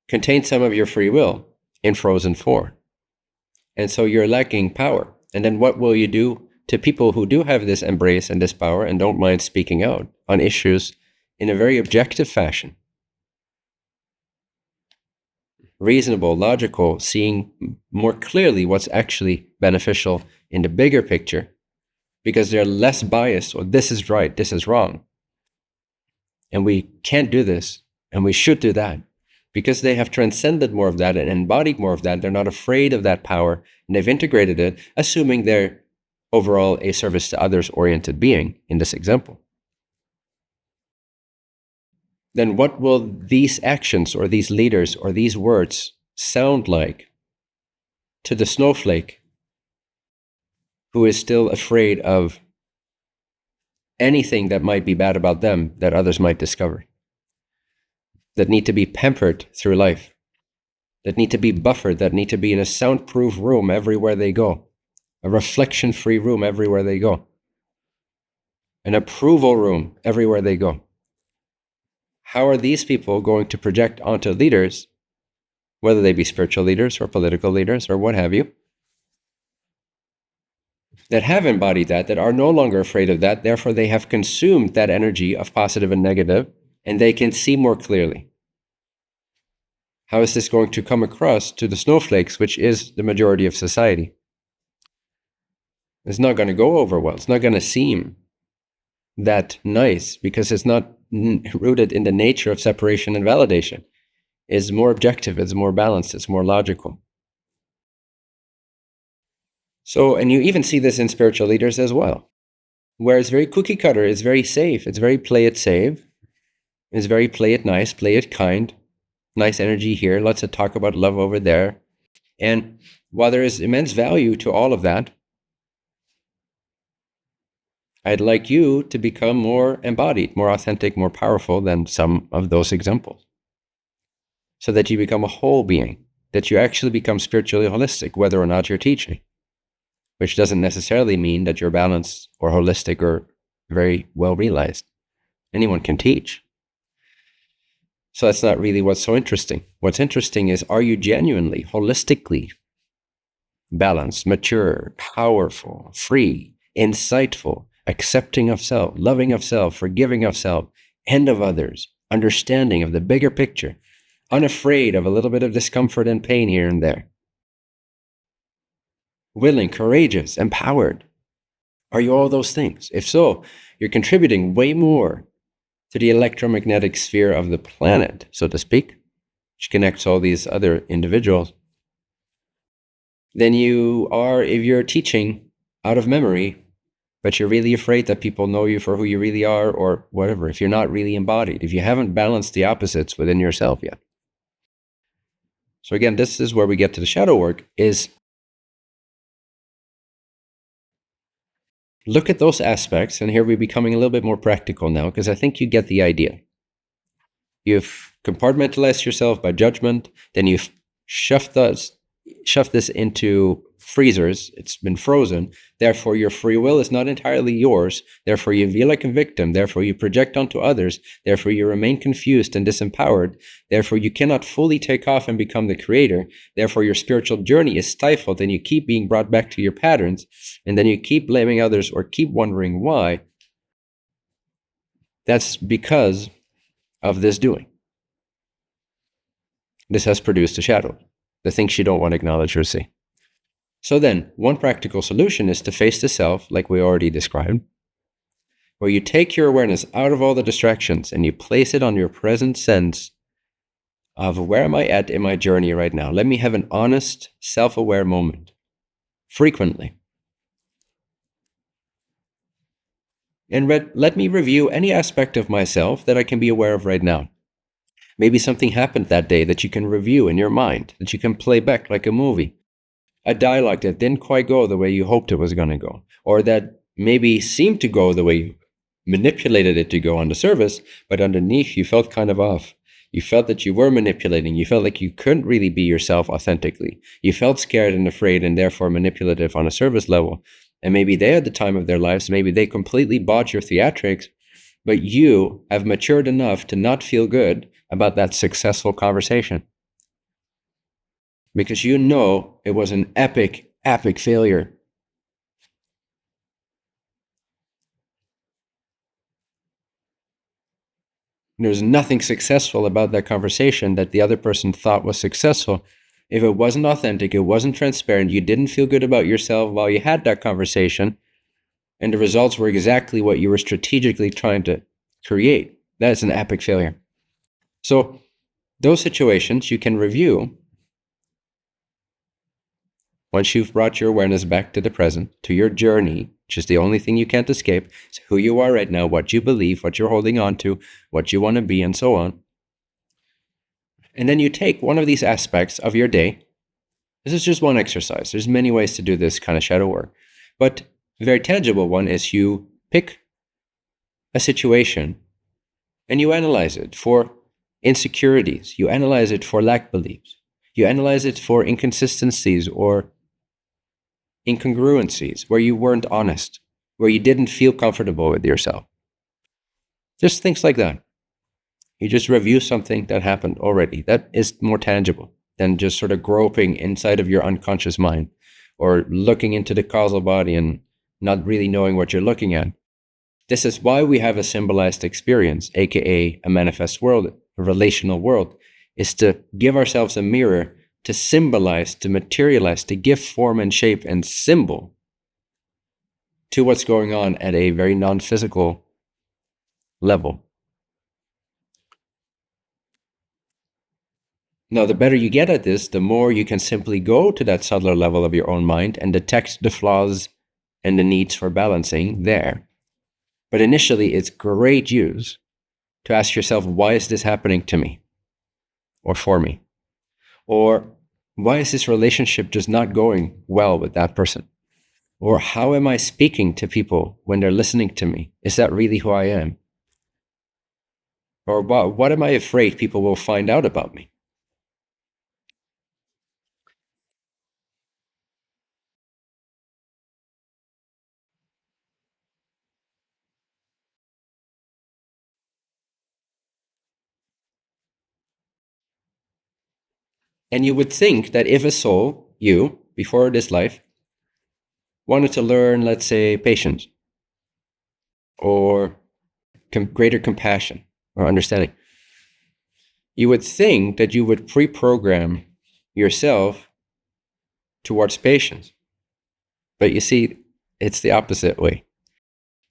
A: contain some of your free will in frozen form. And so you're lacking power. And then what will you do to people who do have this embrace and this power and don't mind speaking out on issues in a very objective fashion? Reasonable, logical, seeing more clearly what's actually beneficial in the bigger picture, because they're less biased, or this is right, this is wrong. And we can't do this, and we should do that. Because they have transcended more of that and embodied more of that, they're not afraid of that power, and they've integrated it, assuming they're overall a service to others oriented being in this example. Then what will these actions or these leaders or these words sound like to the snowflake who is still afraid of anything that might be bad about them that others might discover, that need to be pampered through life, that need to be buffered, that need to be in a soundproof room everywhere they go, a reflection-free room everywhere they go, an approval room everywhere they go? How are these people going to project onto leaders, whether they be spiritual leaders or political leaders or what have you, that have embodied that are no longer afraid of that, therefore they have consumed that energy of positive and negative, and they can see more clearly? How is this going to come across to the snowflakes, which is the majority of society? It's not going to go over well. It's not going to seem that nice because it's not rooted in the nature of separation and validation. It's more objective, it's more balanced, it's more logical. So, and you even see this in spiritual leaders as well, where it's very cookie cutter, it's very safe, it's very play it safe, it's very play it nice, play it kind, nice energy here, lots of talk about love over there. And while there is immense value to all of that, I'd like you to become more embodied, more authentic, more powerful than some of those examples, so that you become a whole being, that you actually become spiritually holistic, whether or not you're teaching, which doesn't necessarily mean that you're balanced or holistic or very well realized. Anyone can teach. So that's not really what's so interesting. What's interesting is, are you genuinely, holistically balanced, mature, powerful, free, insightful, accepting of self, loving of self, forgiving of self, and of others, understanding of the bigger picture, unafraid of a little bit of discomfort and pain here and there, willing, courageous, empowered? Are you all those things? If so, you're contributing way more to the electromagnetic sphere of the planet, so to speak, which connects all these other individuals, than you are if you're teaching out of memory, but you're really afraid that people know you for who you really are, or whatever, if you're not really embodied, if you haven't balanced the opposites within yourself yet. So again, this is where we get to the shadow work, is look at those aspects, and here we're becoming a little bit more practical now, because I think you get the idea. You've compartmentalized yourself by judgment, then you've shoved this into freezers. It's been frozen. Therefore, your free will is not entirely yours. Therefore, you feel like a victim. Therefore, you project onto others. Therefore, you remain confused and disempowered. Therefore, you cannot fully take off and become the creator. Therefore, your spiritual journey is stifled, and you keep being brought back to your patterns. And then you keep blaming others or keep wondering why. That's because of this doing. This has produced a shadow, the things you don't want to acknowledge or see. So then, one practical solution is to face the self, like we already described, where you take your awareness out of all the distractions and you place it on your present sense of, where am I at in my journey right now? Let me have an honest, self-aware moment, frequently. And let me review any aspect of myself that I can be aware of right now. Maybe something happened that day that you can review in your mind, that you can play back like a movie. A dialogue that didn't quite go the way you hoped it was going to go, or that maybe seemed to go the way you manipulated it to go on the surface, but underneath you felt kind of off. You felt that you were manipulating. You felt like you couldn't really be yourself authentically. You felt scared and afraid and therefore manipulative on a surface level. And maybe they, at the time of their lives, maybe they completely bought your theatrics, but you have matured enough to not feel good about that successful conversation, because you know it was an epic, epic failure. There's nothing successful about that conversation that the other person thought was successful. If it wasn't authentic, it wasn't transparent, you didn't feel good about yourself while you had that conversation, and the results were exactly what you were strategically trying to create, that's an epic failure. So those situations you can review once you've brought your awareness back to the present, to your journey, which is the only thing you can't escape. It's who you are right now, what you believe, what you're holding on to, what you want to be, and so on. And then you take one of these aspects of your day. This is just one exercise. There's many ways to do this kind of shadow work. But a very tangible one is you pick a situation and you analyze it for insecurities. You analyze it for lack beliefs. You analyze it for inconsistencies or incongruencies, where you weren't honest, where you didn't feel comfortable with yourself. Just things like that. You just review something that happened already. That is more tangible than just sort of groping inside of your unconscious mind or looking into the causal body and not really knowing what you're looking at. This is why we have a symbolized experience, aka a manifest world, a relational world, is to give ourselves a mirror, to symbolize, to materialize, to give form and shape and symbol to what's going on at a very non-physical level. Now, the better you get at this, the more you can simply go to that subtler level of your own mind and detect the flaws and the needs for balancing there. But initially, it's great use to ask yourself, why is this happening to me or for me? Or why is this relationship just not going well with that person? Or how am I speaking to people when they're listening to me? Is that really who I am? Or what am I afraid people will find out about me? And you would think that if a soul, you, before this life, wanted to learn, let's say, patience or greater compassion or understanding, you would think that you would pre-program yourself towards patience. But you see, it's the opposite way.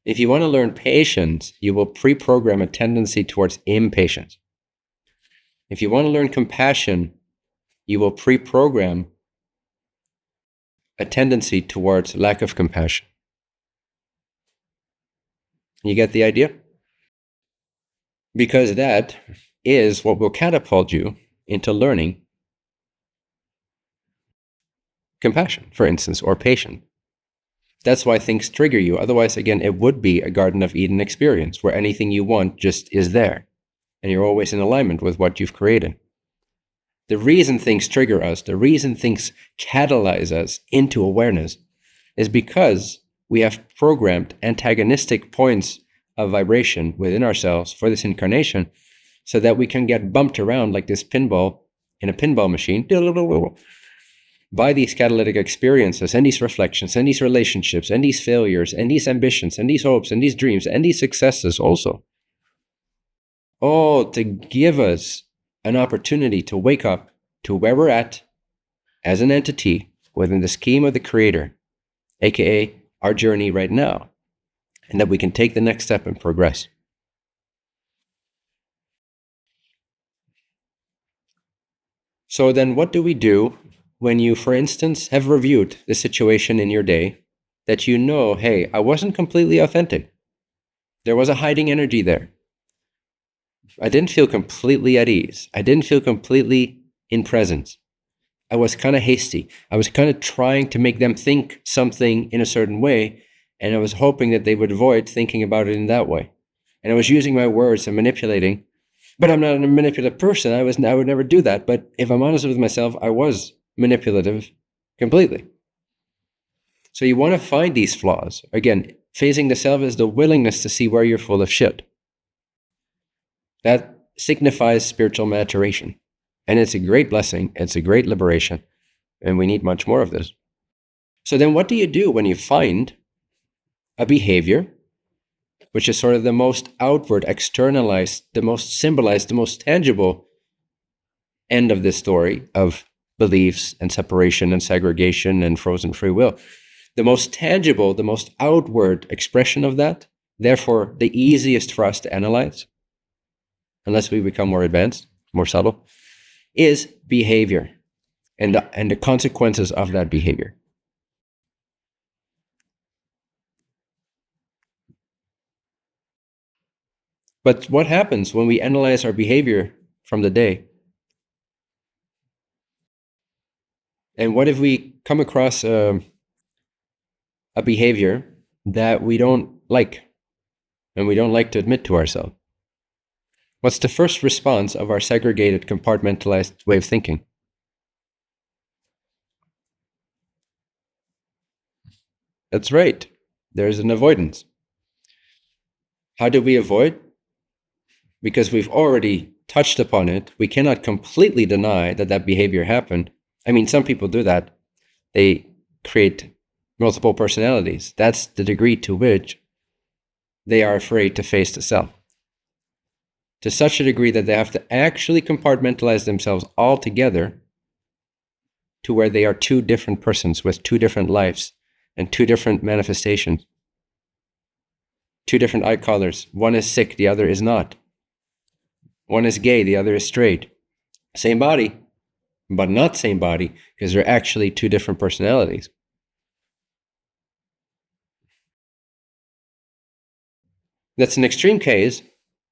A: If you want to learn patience, you will pre-program a tendency towards impatience. If you want to learn compassion, you will pre-program a tendency towards lack of compassion. You get the idea? Because that is what will catapult you into learning compassion, for instance, or patience. That's why things trigger you. Otherwise, again, it would be a Garden of Eden experience where anything you want just is there and you're always in alignment with what you've created. The reason things trigger us, the reason things catalyze us into awareness is because we have programmed antagonistic points of vibration within ourselves for this incarnation so that we can get bumped around like this pinball in a pinball machine by these catalytic experiences and these reflections and these relationships and these failures and these ambitions and these hopes and these dreams and these successes also. All to give us an opportunity to wake up to where we're at as an entity within the scheme of the Creator, aka our journey right now, and that we can take the next step and progress. So then what do we do when you, for instance, have reviewed the situation in your day that you know, hey, I wasn't completely authentic. There was a hiding energy there. I didn't feel completely at ease. I didn't feel completely in presence. I was kind of hasty. I was kind of trying to make them think something in a certain way, and I was hoping that they would avoid thinking about it in that way. And I was using my words and manipulating, but I'm not a manipulative person. I would never do that. But if I'm honest with myself, I was manipulative completely. So you want to find these flaws. Again, facing the self is the willingness to see where you're full of shit. That signifies spiritual maturation. And it's a great blessing. It's a great liberation. And we need much more of this. So then what do you do when you find a behavior, which is sort of the most outward, externalized, the most symbolized, the most tangible end of this story of beliefs and separation and segregation and frozen free will? The most tangible, the most outward expression of that, therefore the easiest for us to analyze, unless we become more advanced, more subtle, is behavior and the consequences of that behavior. But what happens when we analyze our behavior from the day? And what if we come across a behavior that we don't like and we don't like to admit to ourselves? What's the first response of our segregated, compartmentalized way of thinking? That's right. There's an avoidance. How do we avoid? Because we've already touched upon it. We cannot completely deny that that behavior happened. I mean, some people do that. They create multiple personalities. That's the degree to which they are afraid to face the self. To such a degree that they have to actually compartmentalize themselves altogether to where they are two different persons with two different lives and two different manifestations. Two different eye colors. One is sick, the other is not. One is gay, the other is straight. Same body, but not same body, because they're actually two different personalities. That's an extreme case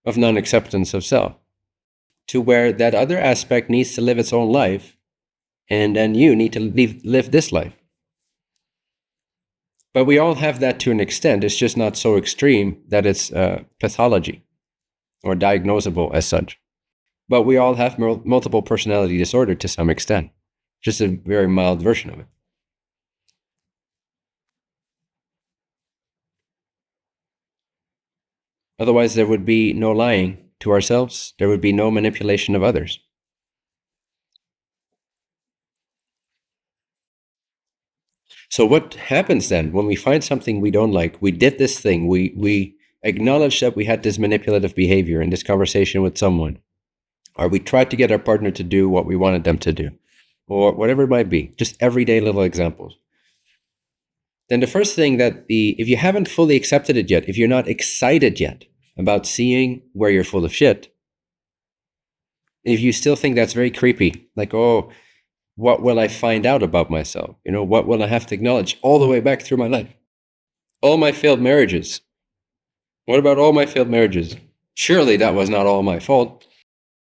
A: of non-acceptance of self, to where that other aspect needs to live its own life, and then you need to live this life. But we all have that to an extent. It's just not so extreme that it's pathology or diagnosable as such. But we all have multiple personality disorder to some extent, just a very mild version of it. Otherwise, there would be no lying to ourselves. There would be no manipulation of others. So what happens then when we find something we don't like? We did this thing. We acknowledge that we had this manipulative behavior in this conversation with someone, or we tried to get our partner to do what we wanted them to do, or whatever it might be, just everyday little examples. Then the first thing that if you haven't fully accepted it yet, if you're not excited yet about seeing where you're full of shit, if you still think that's very creepy, like, oh, what will I find out about myself? What will I have to acknowledge all the way back through my life? All my failed marriages. What about all my failed marriages? Surely that was not all my fault.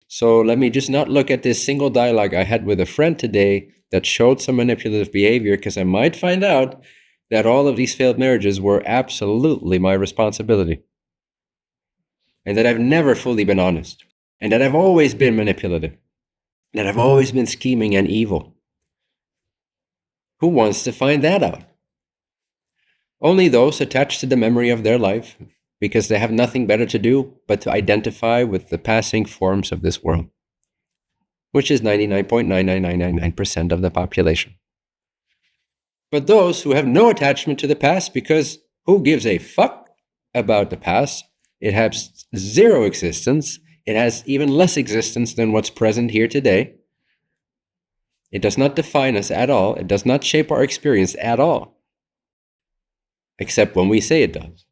A: So let me just not look at this single dialogue I had with a friend today that showed some manipulative behavior, because I might find out that all of these failed marriages were absolutely my responsibility. And that I've never fully been honest. And that I've always been manipulative. That I've always been scheming and evil. Who wants to find that out? Only those attached to the memory of their life, because they have nothing better to do but to identify with the passing forms of this world, which is 99.99999% of the population. But those who have no attachment to the past, because who gives a fuck about the past? It has zero existence. It has even less existence than what's present here today. It does not define us at all. It does not shape our experience at all, except when we say it does.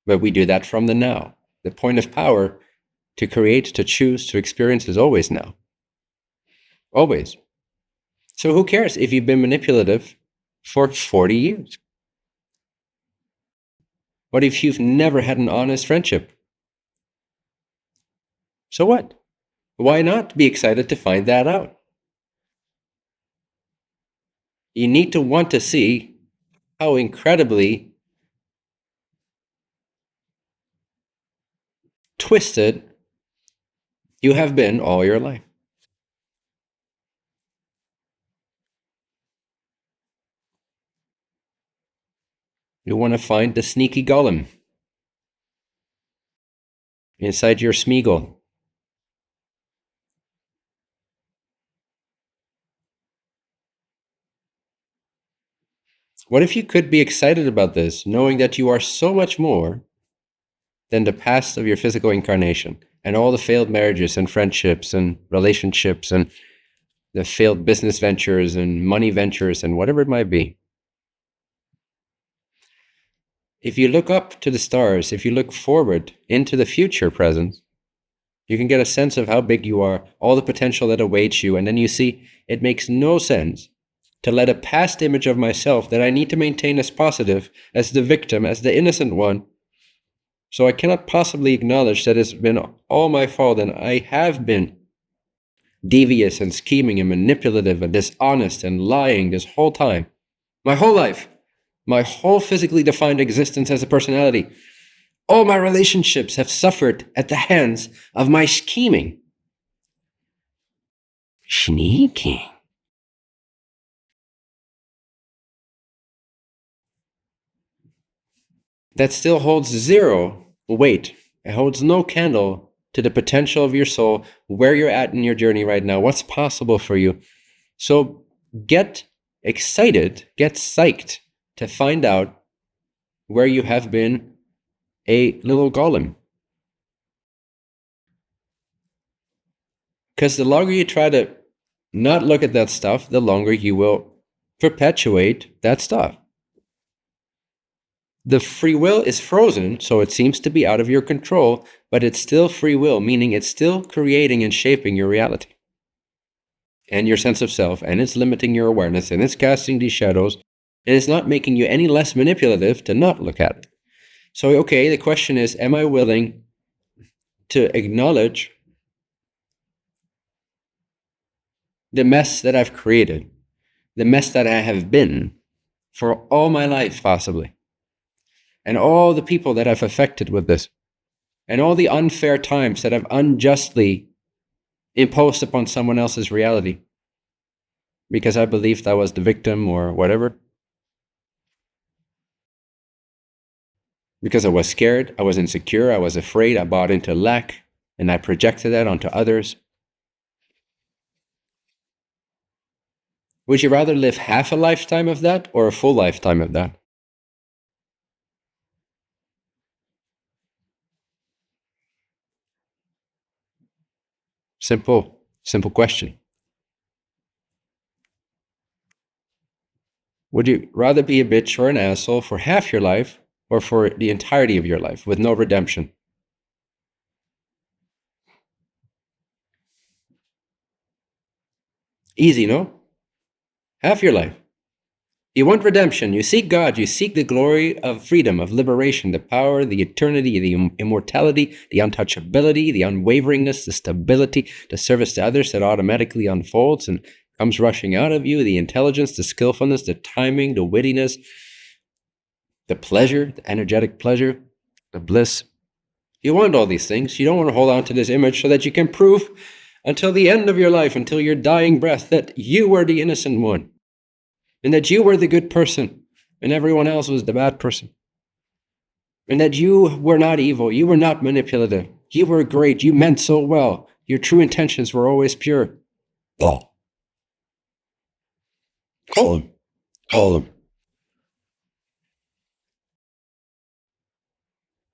A: But we do that from the now. The point of power to create, to choose, to experience is always now. Always. So who cares if you've been manipulative for 40 years? What if you've never had an honest friendship? So what? Why not be excited to find that out? You need to want to see how incredibly twisted you have been all your life. You want to find the sneaky golem inside your Smeagol. What if you could be excited about this, knowing that you are so much more than the past of your physical incarnation and all the failed marriages and friendships and relationships and the failed business ventures and money ventures and whatever it might be? If you look up to the stars, if you look forward into the future present, you can get a sense of how big you are, all the potential that awaits you, and then you see it makes no sense to let a past image of myself that I need to maintain as positive, as the victim, as the innocent one. So I cannot possibly acknowledge that it's been all my fault and I have been devious and scheming and manipulative and dishonest and lying this whole time. My whole life. My whole physically defined existence as a personality. All my relationships have suffered at the hands of my scheming. Sneaking. That still holds zero weight. It holds no candle to the potential of your soul, where you're at in your journey right now, what's possible for you. So get excited, get psyched to find out where you have been a little golem. Because the longer you try to not look at that stuff, the longer you will perpetuate that stuff. The free will is frozen, so it seems to be out of your control, but it's still free will, meaning it's still creating and shaping your reality. and your sense of self, and it's limiting your awareness, and it's casting these shadows, and it's not making you any less manipulative to not look at it. So, okay, the question is, am I willing to acknowledge the mess that I've created, the mess that I have been for all my life, possibly, and all the people that I've affected with this, and all the unfair times that I've unjustly imposed upon someone else's reality because I believed I was the victim or whatever? Because I was scared, I was insecure, I was afraid, I bought into lack, and I projected that onto others. Would you rather live half a lifetime of that or a full lifetime of that? Simple question. Would you rather be a bitch or an asshole for half your life or for the entirety of your life with no redemption? Easy, no? Half your life. You want redemption. You seek God. You seek the glory of freedom, of liberation, the power, the eternity, the immortality, the untouchability, the unwaveringness, the stability, the service to others that automatically unfolds and comes rushing out of you, the intelligence, the skillfulness, the timing, the wittiness, the pleasure, the energetic pleasure, the bliss. You want all these things. You don't want to hold on to this image so that you can prove until the end of your life, until your dying breath, that you were the innocent one. And that you were the good person, and everyone else was the bad person. And that you were not evil, you were not manipulative, you were great, you meant so well, your true intentions were always pure. Oh. Call him.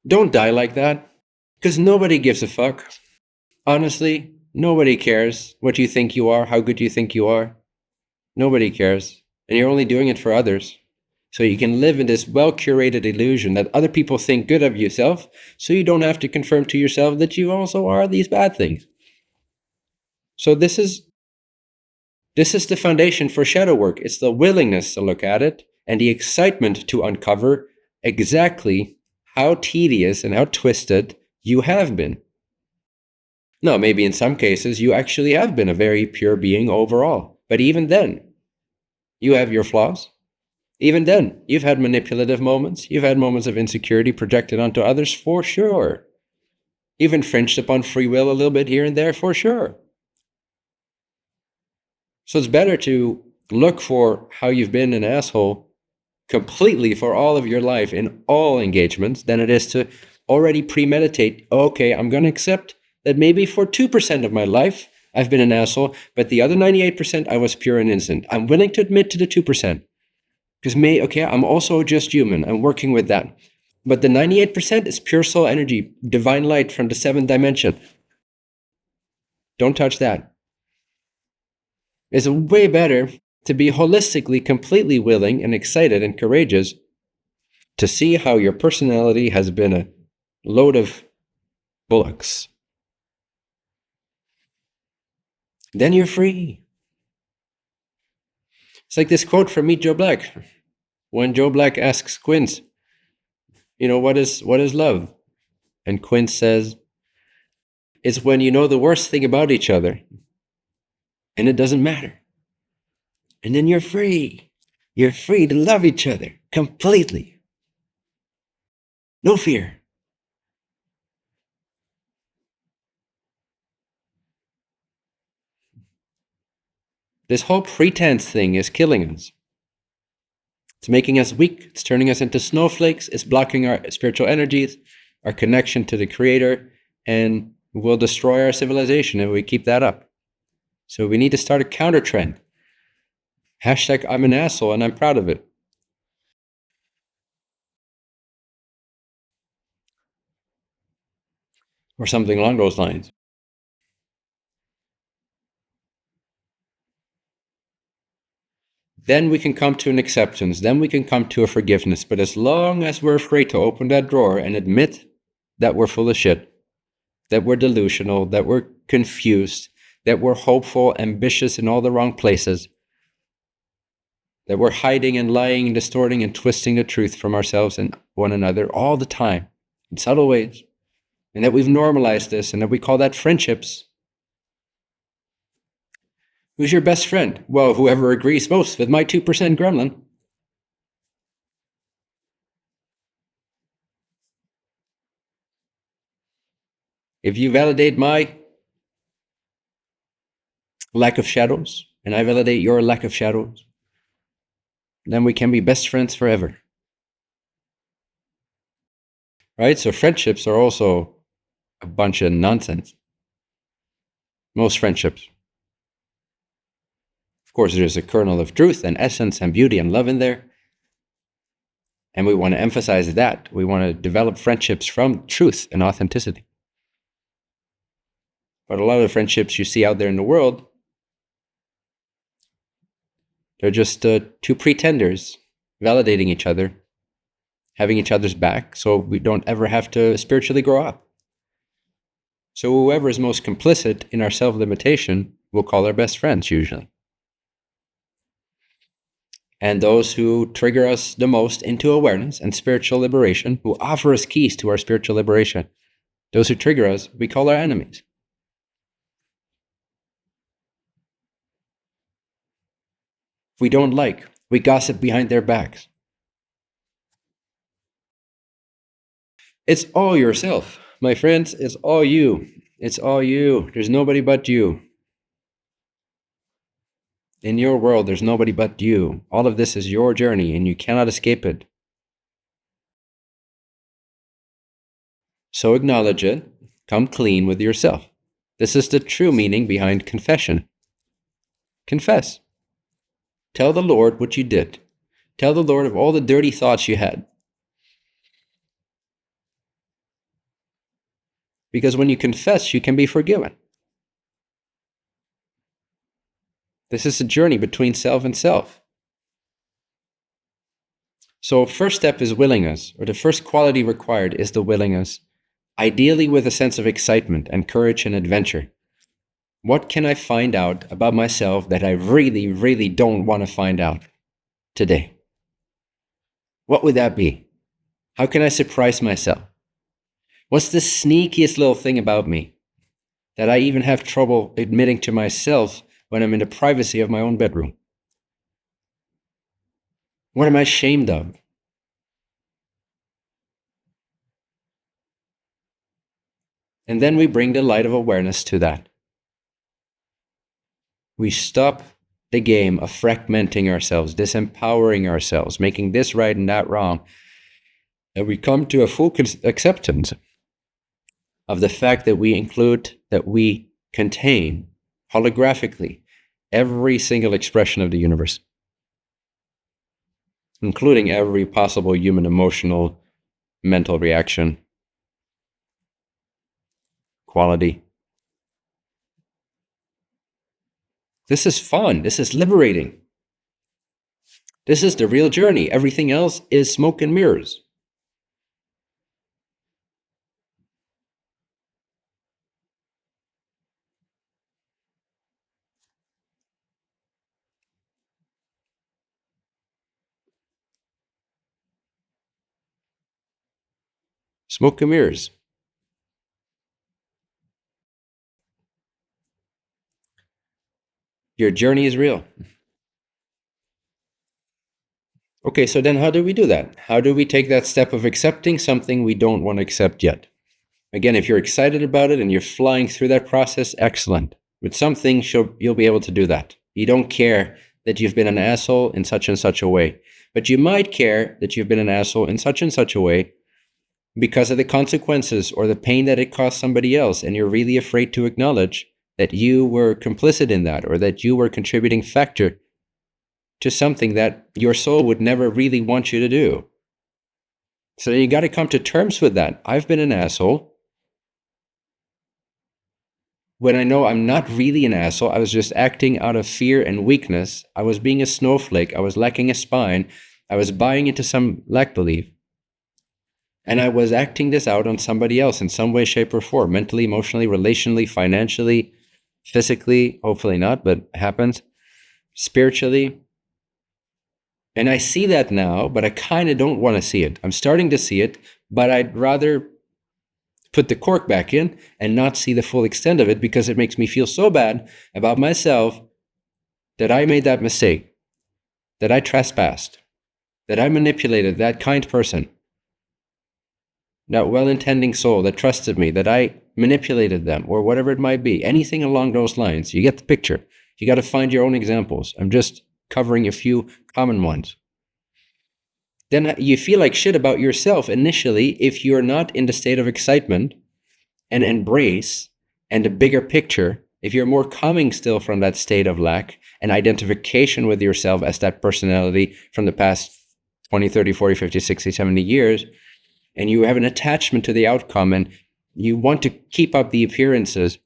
A: Don't die like that, because nobody gives a fuck. Honestly, nobody cares what you think you are, how good you think you are. Nobody cares. And you're only doing it for others. So you can live in this well-curated illusion that other people think good of yourself, so you don't have to confirm to yourself that you also are these bad things. So this is the foundation for shadow work. It's the willingness to look at it and the excitement to uncover exactly how tedious and how twisted you have been. No, maybe in some cases you actually have been a very pure being overall. But even then, you have your flaws. Even then, you've had manipulative moments. You've had moments of insecurity projected onto others, for sure. You've infringed upon free will a little bit here and there, for sure. So it's better to look for how you've been an asshole completely for all of your life in all engagements than it is to already premeditate, okay, I'm going to accept that maybe for 2% of my life, I've been an asshole, but the other 98%, I was pure and innocent. I'm willing to admit to the 2%. Because I'm also just human. I'm working with that. But the 98% is pure soul energy, divine light from the 7th dimension. Don't touch that. It's way better to be holistically, completely willing and excited and courageous to see how your personality has been a load of bullocks. Then you're free. It's like this quote from Meet Joe Black. When Joe Black asks Quince, what is love? And Quince says, it's when you know the worst thing about each other and it doesn't matter. And then you're free. You're free to love each other completely. No fear. This whole pretense thing is killing us. It's making us weak. It's turning us into snowflakes. It's blocking our spiritual energies, our connection to the Creator, and will destroy our civilization if we keep that up. So we need to start a counter trend. Hashtag I'm an asshole and I'm proud of it. Or something along those lines. Then we can come to an acceptance. Then we can come to a forgiveness. But as long as we're afraid to open that drawer and admit that we're full of shit, that we're delusional, that we're confused, that we're hopeful, ambitious in all the wrong places, that we're hiding and lying and distorting and twisting the truth from ourselves and one another all the time in subtle ways, and that we've normalized this and that we call that friendships. Who's your best friend? Well, whoever agrees most with my 2% gremlin. If you validate my lack of shadows, and I validate your lack of shadows, then we can be best friends forever. Right? So friendships are also a bunch of nonsense. Most friendships. Of course, there's a kernel of truth and essence and beauty and love in there. And we want to emphasize that. We want to develop friendships from truth and authenticity. But a lot of the friendships you see out there in the world, they're just two pretenders validating each other, having each other's back, so we don't ever have to spiritually grow up. So whoever is most complicit in our self-limitation, we'll call our best friends usually. And those who trigger us the most into awareness and spiritual liberation, who offer us keys to our spiritual liberation, those who trigger us, we call our enemies. We don't like, we gossip behind their backs. It's all yourself, my friends. It's all you. It's all you. There's nobody but you. In your world, there's nobody but you. All of this is your journey, and you cannot escape it. So acknowledge it. Come clean with yourself. This is the true meaning behind confession. Confess. Tell the Lord what you did. Tell the Lord of all the dirty thoughts you had. Because when you confess, you can be forgiven. This is a journey between self and self. So first step is willingness, or the first quality required is the willingness, ideally with a sense of excitement and courage and adventure. What can I find out about myself that I really, really don't want to find out today? What would that be? How can I surprise myself? What's the sneakiest little thing about me that I even have trouble admitting to myself when I'm in the privacy of my own bedroom? What am I ashamed of? And then we bring the light of awareness to that. We stop the game of fragmenting ourselves, disempowering ourselves, making this right and that wrong. And we come to a full acceptance of the fact that we include, that we contain holographically every single expression of the universe, including every possible human emotional, mental reaction, quality. This is fun. This is liberating. This is the real journey. Everything else is smoke and mirrors. Smoke and mirrors. Your journey is real. Okay, so then how do we do that? How do we take that step of accepting something we don't want to accept yet? Again, if you're excited about it and you're flying through that process, excellent. With some things, you'll be able to do that. You don't care that you've been an asshole in such and such a way, but you might care that you've been an asshole in such and such a way because of the consequences or the pain that it caused somebody else, and you're really afraid to acknowledge that you were complicit in that, or that you were a contributing factor to something that your soul would never really want you to do. So you got to come to terms with that. I've been an asshole. When I know I'm not really an asshole, I was just acting out of fear and weakness. I was being a snowflake. I was lacking a spine. I was buying into some lack belief. And I was acting this out on somebody else in some way, shape, or form, mentally, emotionally, relationally, financially, Physically, hopefully not, but it happens. Spiritually. And I see that now, but I kind of don't want to see it. I'm starting to see it, but I'd rather put the cork back in and not see the full extent of it, because it makes me feel so bad about myself that I made that mistake, that I trespassed, that I manipulated that kind person, that well-intending soul that trusted me, that I manipulated them, or whatever it might be. Anything along those lines. You get the picture. You got to find your own examples. I'm just covering a few common ones. Then you feel like shit about yourself initially if you're not in the state of excitement and embrace and a bigger picture. If you're more coming still from that state of lack and identification with yourself as that personality from the past 20, 30, 40, 50, 60, 70 years, and you have an attachment to the outcome and you want to keep up the appearances,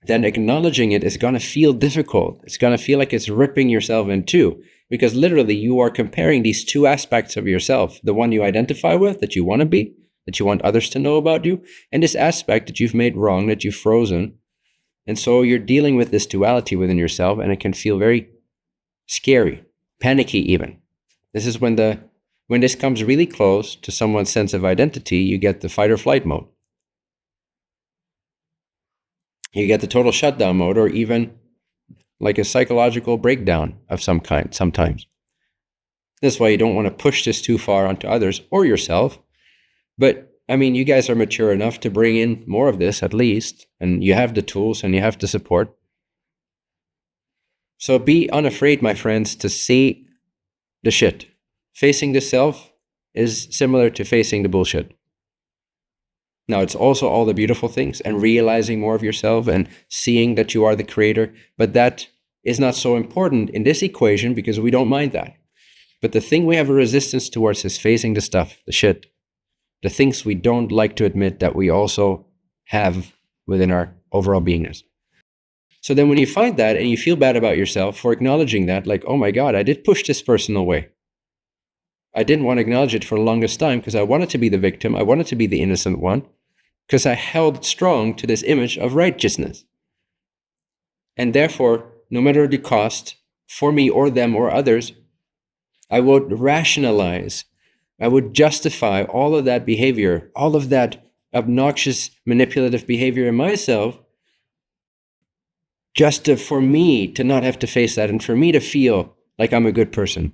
A: then acknowledging it is going to feel difficult. It's going to feel like it's ripping yourself in two, because literally you are comparing these two aspects of yourself, the one you identify with, that you want to be, that you want others to know about you, and this aspect that you've made wrong, that you've frozen. And so you're dealing with this duality within yourself, and it can feel very scary, panicky even. This is when this comes really close to someone's sense of identity, you get the fight or flight mode. You get the total shutdown mode, or even like a psychological breakdown of some kind sometimes. That's why you don't want to push this too far onto others or yourself. But I mean, you guys are mature enough to bring in more of this at least, and you have the tools and you have the support. So be unafraid, my friends, to see the shit. Facing the self is similar to facing the bullshit. Now, it's also all the beautiful things and realizing more of yourself and seeing that you are the creator. But that is not so important in this equation because we don't mind that. But the thing we have a resistance towards is facing the stuff, the shit, the things we don't like to admit that we also have within our overall beingness. So then when you find that and you feel bad about yourself for acknowledging that, like, oh my God, I did push this person away. I didn't want to acknowledge it for the longest time because I wanted to be the victim. I wanted to be the innocent one because I held strong to this image of righteousness. And therefore, no matter the cost for me or them or others, I would rationalize, I would justify all of that behavior, all of that obnoxious, manipulative behavior in myself, for me to not have to face that and for me to feel like I'm a good person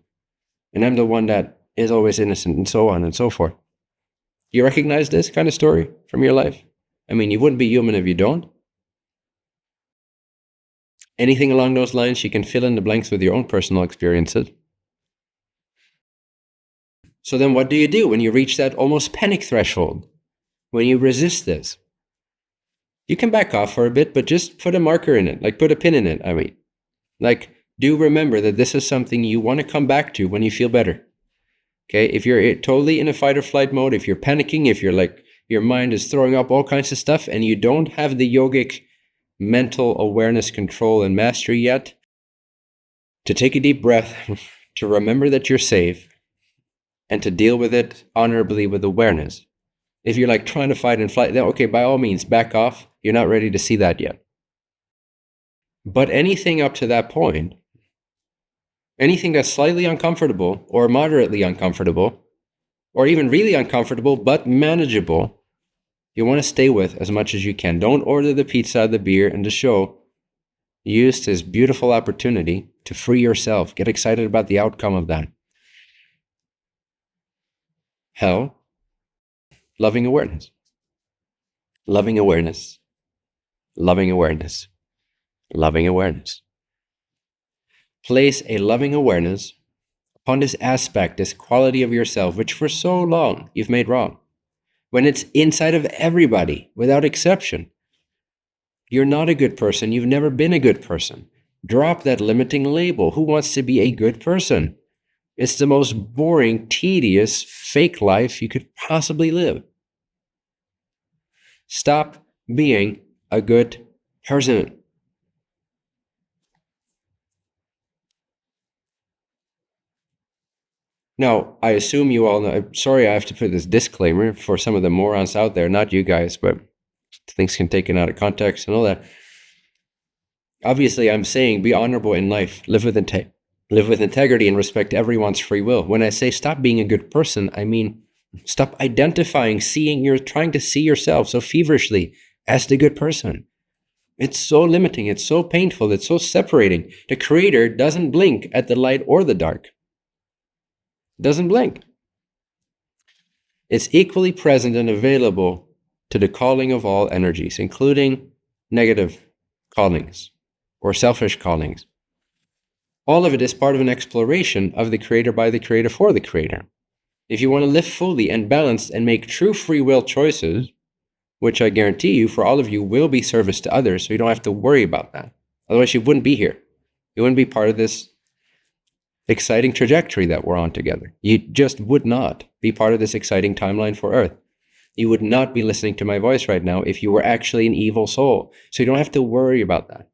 A: and I'm the one that is always innocent and so on and so forth. You recognize this kind of story from your life? I mean, you wouldn't be human if you don't. Anything along those lines, you can fill in the blanks with your own personal experiences. So then what do you do when you reach that almost panic threshold? When you resist this? You can back off for a bit, but just put a marker in it, like put a pin in it, I mean. Like, do remember that this is something you want to come back to when you feel better. Okay, if you're totally in a fight or flight mode, if you're panicking, if you're like, your mind is throwing up all kinds of stuff and you don't have the yogic mental awareness, control, and mastery yet, to take a deep breath, to remember that you're safe, and to deal with it honorably with awareness. If you're like trying to fight and flight, then okay, by all means, back off. You're not ready to see that yet. But anything up to that point, anything that's slightly uncomfortable or moderately uncomfortable, or even really uncomfortable but manageable, you want to stay with as much as you can. Don't order the pizza, the beer, and the show. Use this beautiful opportunity to free yourself. Get excited about the outcome of that. Hell, loving awareness. Loving awareness. Loving awareness. Loving awareness. Place a loving awareness upon this aspect, this quality of yourself, which for so long you've made wrong. When it's inside of everybody, without exception. You're not a good person. You've never been a good person. Drop that limiting label. Who wants to be a good person? It's the most boring, tedious, fake life you could possibly live. Stop being a good person. Now, I assume you all know, sorry I have to put this disclaimer for some of the morons out there, not you guys, but things can be taken out of context and all that. Obviously, I'm saying be honorable in life, live with integrity and respect everyone's free will. When I say stop being a good person, I mean stop identifying, trying to see yourself so feverishly as the good person. It's so limiting, it's so painful, it's so separating. The Creator doesn't blink at the light or the dark. Doesn't blink. It's equally present and available to the calling of all energies, including negative callings or selfish callings. All of it is part of an exploration of the Creator by the Creator for the Creator. If you want to live fully and balanced and make true free will choices, which I guarantee you for all of you will be service to others, so you don't have to worry about that. Otherwise, you wouldn't be here. You wouldn't be part of this exciting trajectory that we're on together. You just would not be part of this exciting timeline for Earth. You would not be listening to my voice right now if you were actually an evil soul. So you don't have to worry about that.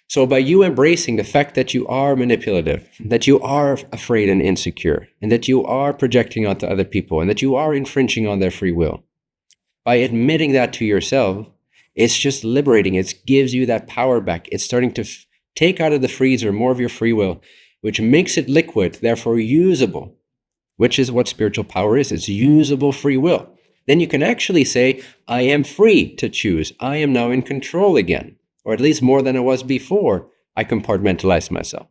A: So by you embracing the fact that you are manipulative, that you are afraid and insecure, and that you are projecting onto other people, and that you are infringing on their free will, by admitting that to yourself, it's just liberating. It gives you that power back. It's starting to take out of the freezer more of your free will, which makes it liquid, therefore usable, which is what spiritual power is. It's usable free will. Then you can actually say, I am free to choose. I am now in control again, or at least more than I was before I compartmentalized myself.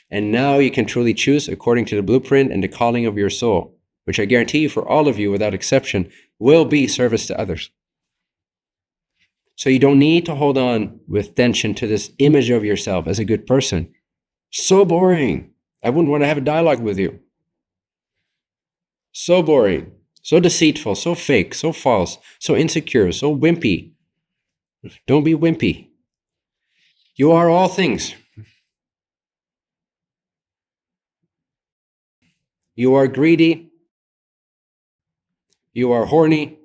A: And now you can truly choose according to the blueprint and the calling of your soul, which I guarantee you for all of you without exception will be service to others. So you don't need to hold on with tension to this image of yourself as a good person. So boring. I wouldn't want to have a dialogue with you. So boring, so deceitful, so fake, so false, so insecure, so wimpy. Don't be wimpy. You are all things. You are greedy. You are horny.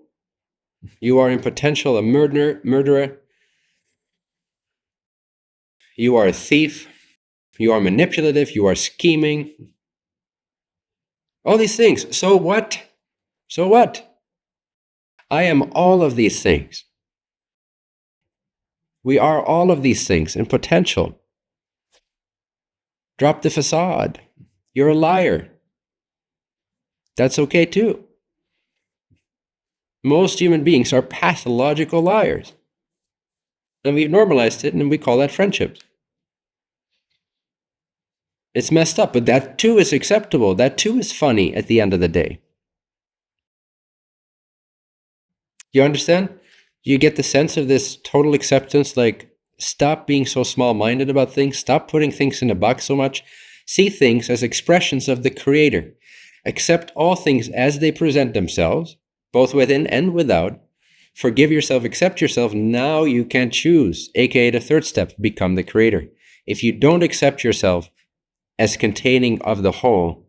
A: You are in potential a murderer. You are a thief. You are manipulative. You are scheming. All these things. So what? So what? I am all of these things. We are all of these things in potential. Drop the facade. You're a liar. That's okay too. Most human beings are pathological liars. And we've normalized it and we call that friendships. It's messed up, but that too is acceptable. That too is funny at the end of the day. You understand? You get the sense of this total acceptance, like stop being so small-minded about things, stop putting things in a box so much, see things as expressions of the Creator. Accept all things as they present themselves, both within and without. Forgive yourself, accept yourself. Now you can choose, aka the third step, become the Creator. If you don't accept yourself as containing of the whole,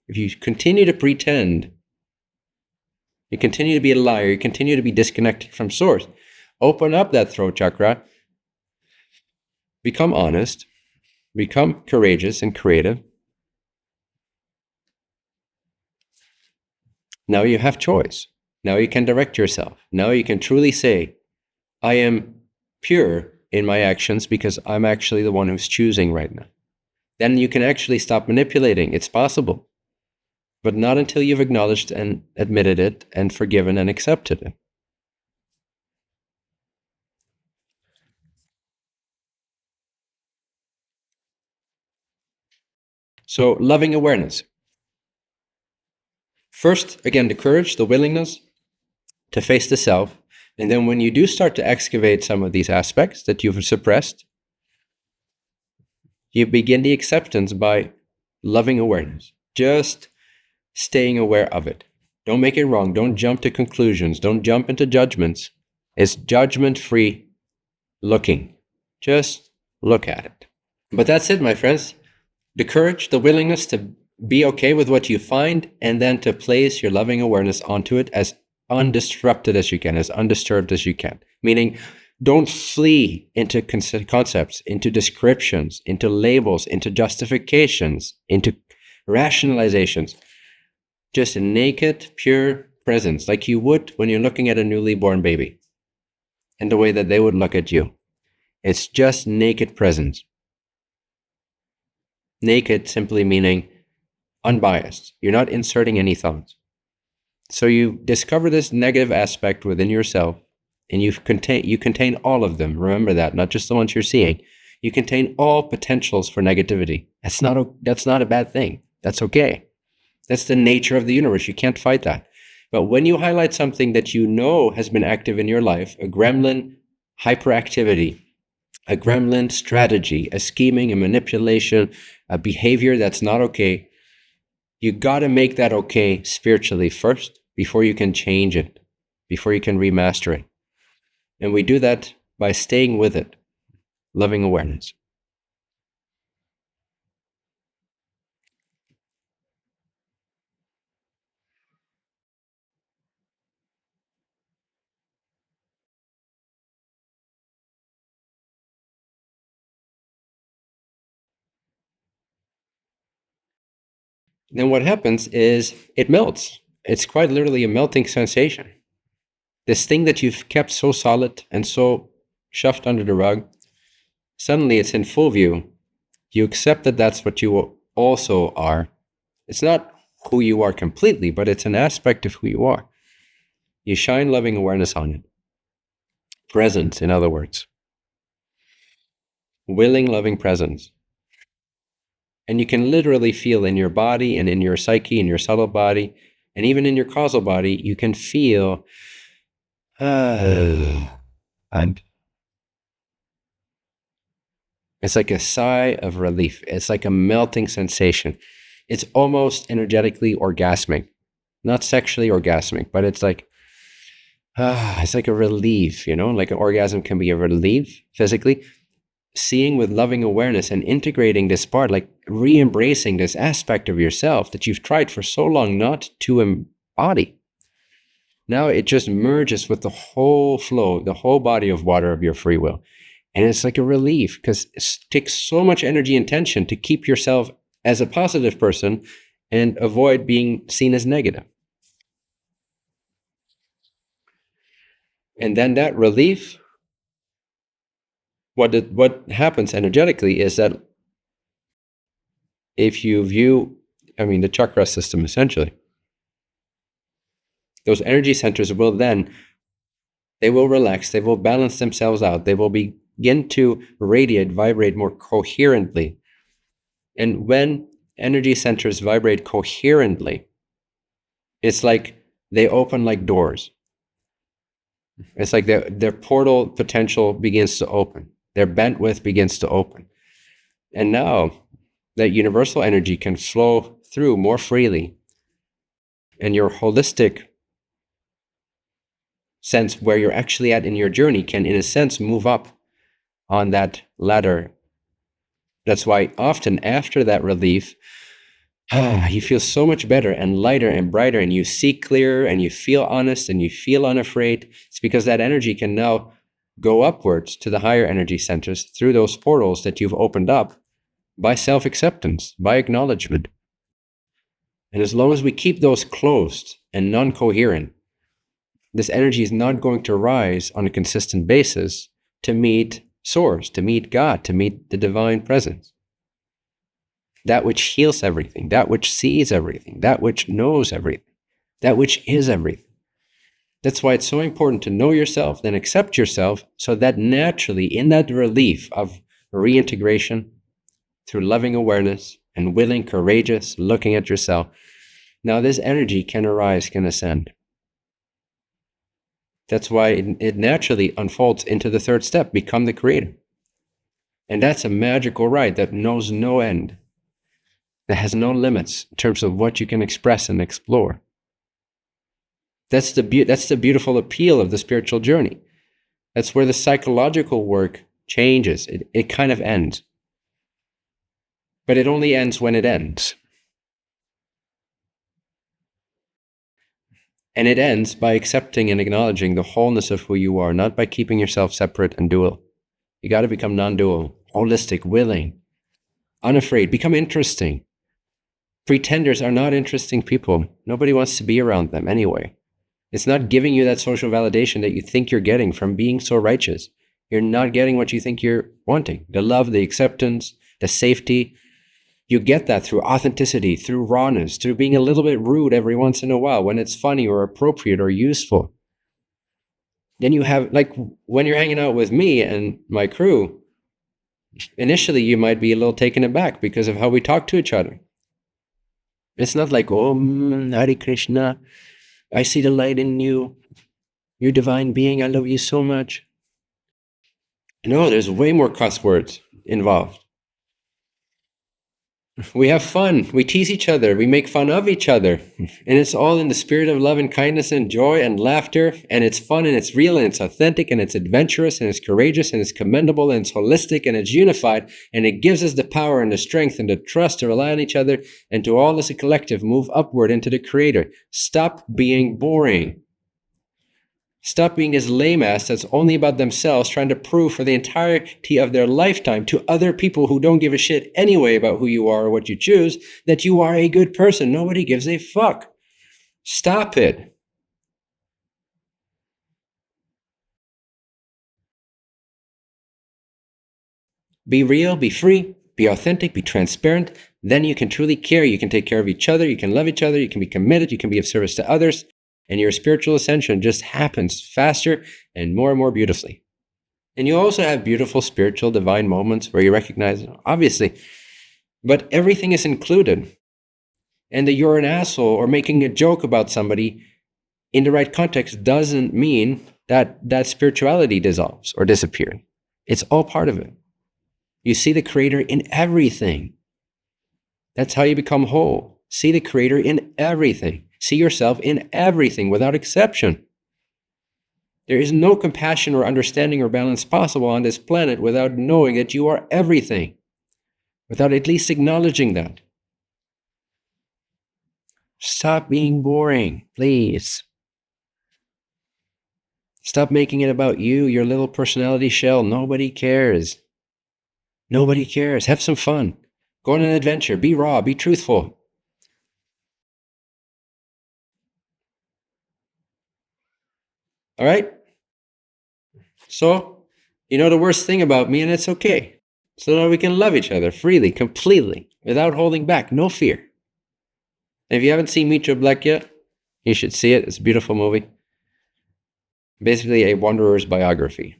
A: if you continue to pretend, you continue to be a liar, you continue to be disconnected from source, open up that throat chakra, become honest, become courageous and creative. Now you have choice. Now you can direct yourself. Now you can truly say, I am pure in my actions because I'm actually the one who's choosing right now. Then you can actually stop manipulating. It's possible. But not until you've acknowledged and admitted it and forgiven and accepted it. So, loving awareness. First, again, the courage, the willingness to face the self. And then when you do start to excavate some of these aspects that you've suppressed, you begin the acceptance by loving awareness. Just staying aware of it. Don't make it wrong. Don't jump to conclusions. Don't jump into judgments. It's judgment-free looking. Just look at it. But that's it, my friends. The courage, the willingness to be okay with what you find, and then to place your loving awareness onto it as undisrupted as you can, as undisturbed as you can. Meaning, don't flee into concepts, into descriptions, into labels, into justifications, into rationalizations. Just a naked, pure presence, like you would when you're looking at a newly born baby. and the way that they would look at you. It's just naked presence. Naked simply meaning unbiased. You're not inserting any thoughts. So you discover this negative aspect within yourself, and you contain all of them. Remember that, not just the ones you're seeing. You contain all potentials for negativity. That's not a bad thing. That's okay. That's the nature of the universe. You can't fight that. But when you highlight something that you know has been active in your life, a gremlin hyperactivity, a gremlin strategy, a scheming, a manipulation, a behavior that's not okay, you got to make that okay spiritually first before you can change it, before you can remaster it. And we do that by staying with it, loving awareness. Then what happens is it melts. It's quite literally a melting sensation. This thing that you've kept so solid and so shoved under the rug, suddenly it's in full view. You accept that that's what you also are. It's not who you are completely, but it's an aspect of who you are. You shine loving awareness on it. Presence, in other words. Willing, loving presence. And you can literally feel in your body and in your psyche, in your subtle body, and even in your causal body, you can feel it's like a sigh of relief. It's like a melting sensation. It's almost energetically orgasmic. Not sexually orgasmic, but it's like a relief, like an orgasm can be a relief physically. Seeing with loving awareness and integrating this part, like re-embracing this aspect of yourself that you've tried for so long not to embody. Now it just merges with the whole flow, the whole body of water of your free will. And it's like a relief because it takes so much energy and tension to keep yourself as a positive person and avoid being seen as negative. And then that relief, what happens energetically is that if you view, the chakra system essentially, those energy centers they will relax, they will balance themselves out, they will begin to radiate, vibrate more coherently. And when energy centers vibrate coherently, it's like they open like doors. It's like their portal potential begins to open. Their bandwidth begins to open. And now that universal energy can flow through more freely. And your holistic sense where you're actually at in your journey can, in a sense, move up on that ladder. That's why often after that relief, you feel so much better and lighter and brighter, and you see clearer and you feel honest and you feel unafraid. It's because that energy can now go upwards to the higher energy centers through those portals that you've opened up by self-acceptance, by acknowledgement. And as long as we keep those closed and non-coherent, this energy is not going to rise on a consistent basis to meet Source, to meet God, to meet the divine presence. That which heals everything, that which sees everything, that which knows everything, that which is everything. That's why it's so important to know yourself, then accept yourself, so that naturally in that relief of reintegration through loving awareness and willing, courageous, looking at yourself, now this energy can arise, can ascend. That's why it naturally unfolds into the third step, become the creator. And that's a magical ride that knows no end, that has no limits in terms of what you can express and explore. That's the beautiful appeal of the spiritual journey. That's where the psychological work changes. It kind of ends. But it only ends when it ends. And it ends by accepting and acknowledging the wholeness of who you are, not by keeping yourself separate and dual. You got to become non-dual, holistic, willing, unafraid, become interesting. Pretenders are not interesting people. Nobody wants to be around them anyway. It's not giving you that social validation that you think you're getting from being so righteous. You're not getting what you think you're wanting. The love, the acceptance, the safety. You get that through authenticity, through rawness, through being a little bit rude every once in a while when it's funny or appropriate or useful. Then you have, like, when you're hanging out with me and my crew, initially you might be a little taken aback because of how we talk to each other. It's not like, oh, Hare Krishna, I see the light in you. You're divine being. I love you so much. No, there's way more cuss words involved. We have fun. We tease each other. We make fun of each other. And it's all in the spirit of love and kindness and joy and laughter. And it's fun and it's real and it's authentic and it's adventurous and it's courageous and it's commendable and it's holistic and it's unified. And it gives us the power and the strength and the trust to rely on each other and to all as a collective move upward into the Creator. Stop being boring. Stop being this lame ass that's only about themselves, trying to prove for the entirety of their lifetime to other people who don't give a shit anyway about who you are or what you choose, that you are a good person. Nobody gives a fuck. Stop it. Be real, be free, be authentic, be transparent. Then you can truly care. You can take care of each other. You can love each other. You can be committed. You can be of service to others. And your spiritual ascension just happens faster and more beautifully. And you also have beautiful spiritual divine moments where you recognize, obviously, but everything is included. And that you're an asshole or making a joke about somebody in the right context doesn't mean that that spirituality dissolves or disappears. It's all part of it. You see the Creator in everything. That's how you become whole. See the Creator in everything. See yourself in everything without exception. There is no compassion or understanding or balance possible on this planet without knowing that you are everything, without at least acknowledging that. Stop being boring, please. Stop making it about you, your little personality shell. Nobody cares. Nobody cares. Have some fun. Go on an adventure. Be raw. Be truthful. All right? So, you know the worst thing about me, and it's okay. So that we can love each other freely, completely, without holding back, no fear. And if you haven't seen Meet Joe Black yet, you should see it. It's a beautiful movie. Basically a wanderer's biography.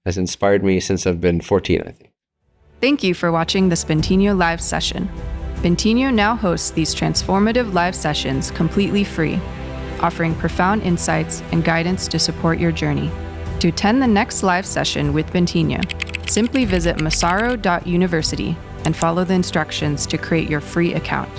A: Has inspired me since I've been 14, I think.
B: Thank you for watching this Bentinho live session. Bentinho now hosts these transformative live sessions completely free, offering profound insights and guidance to support your journey. To attend the next live session with Bentinho, simply visit massaro.university and follow the instructions to create your free account.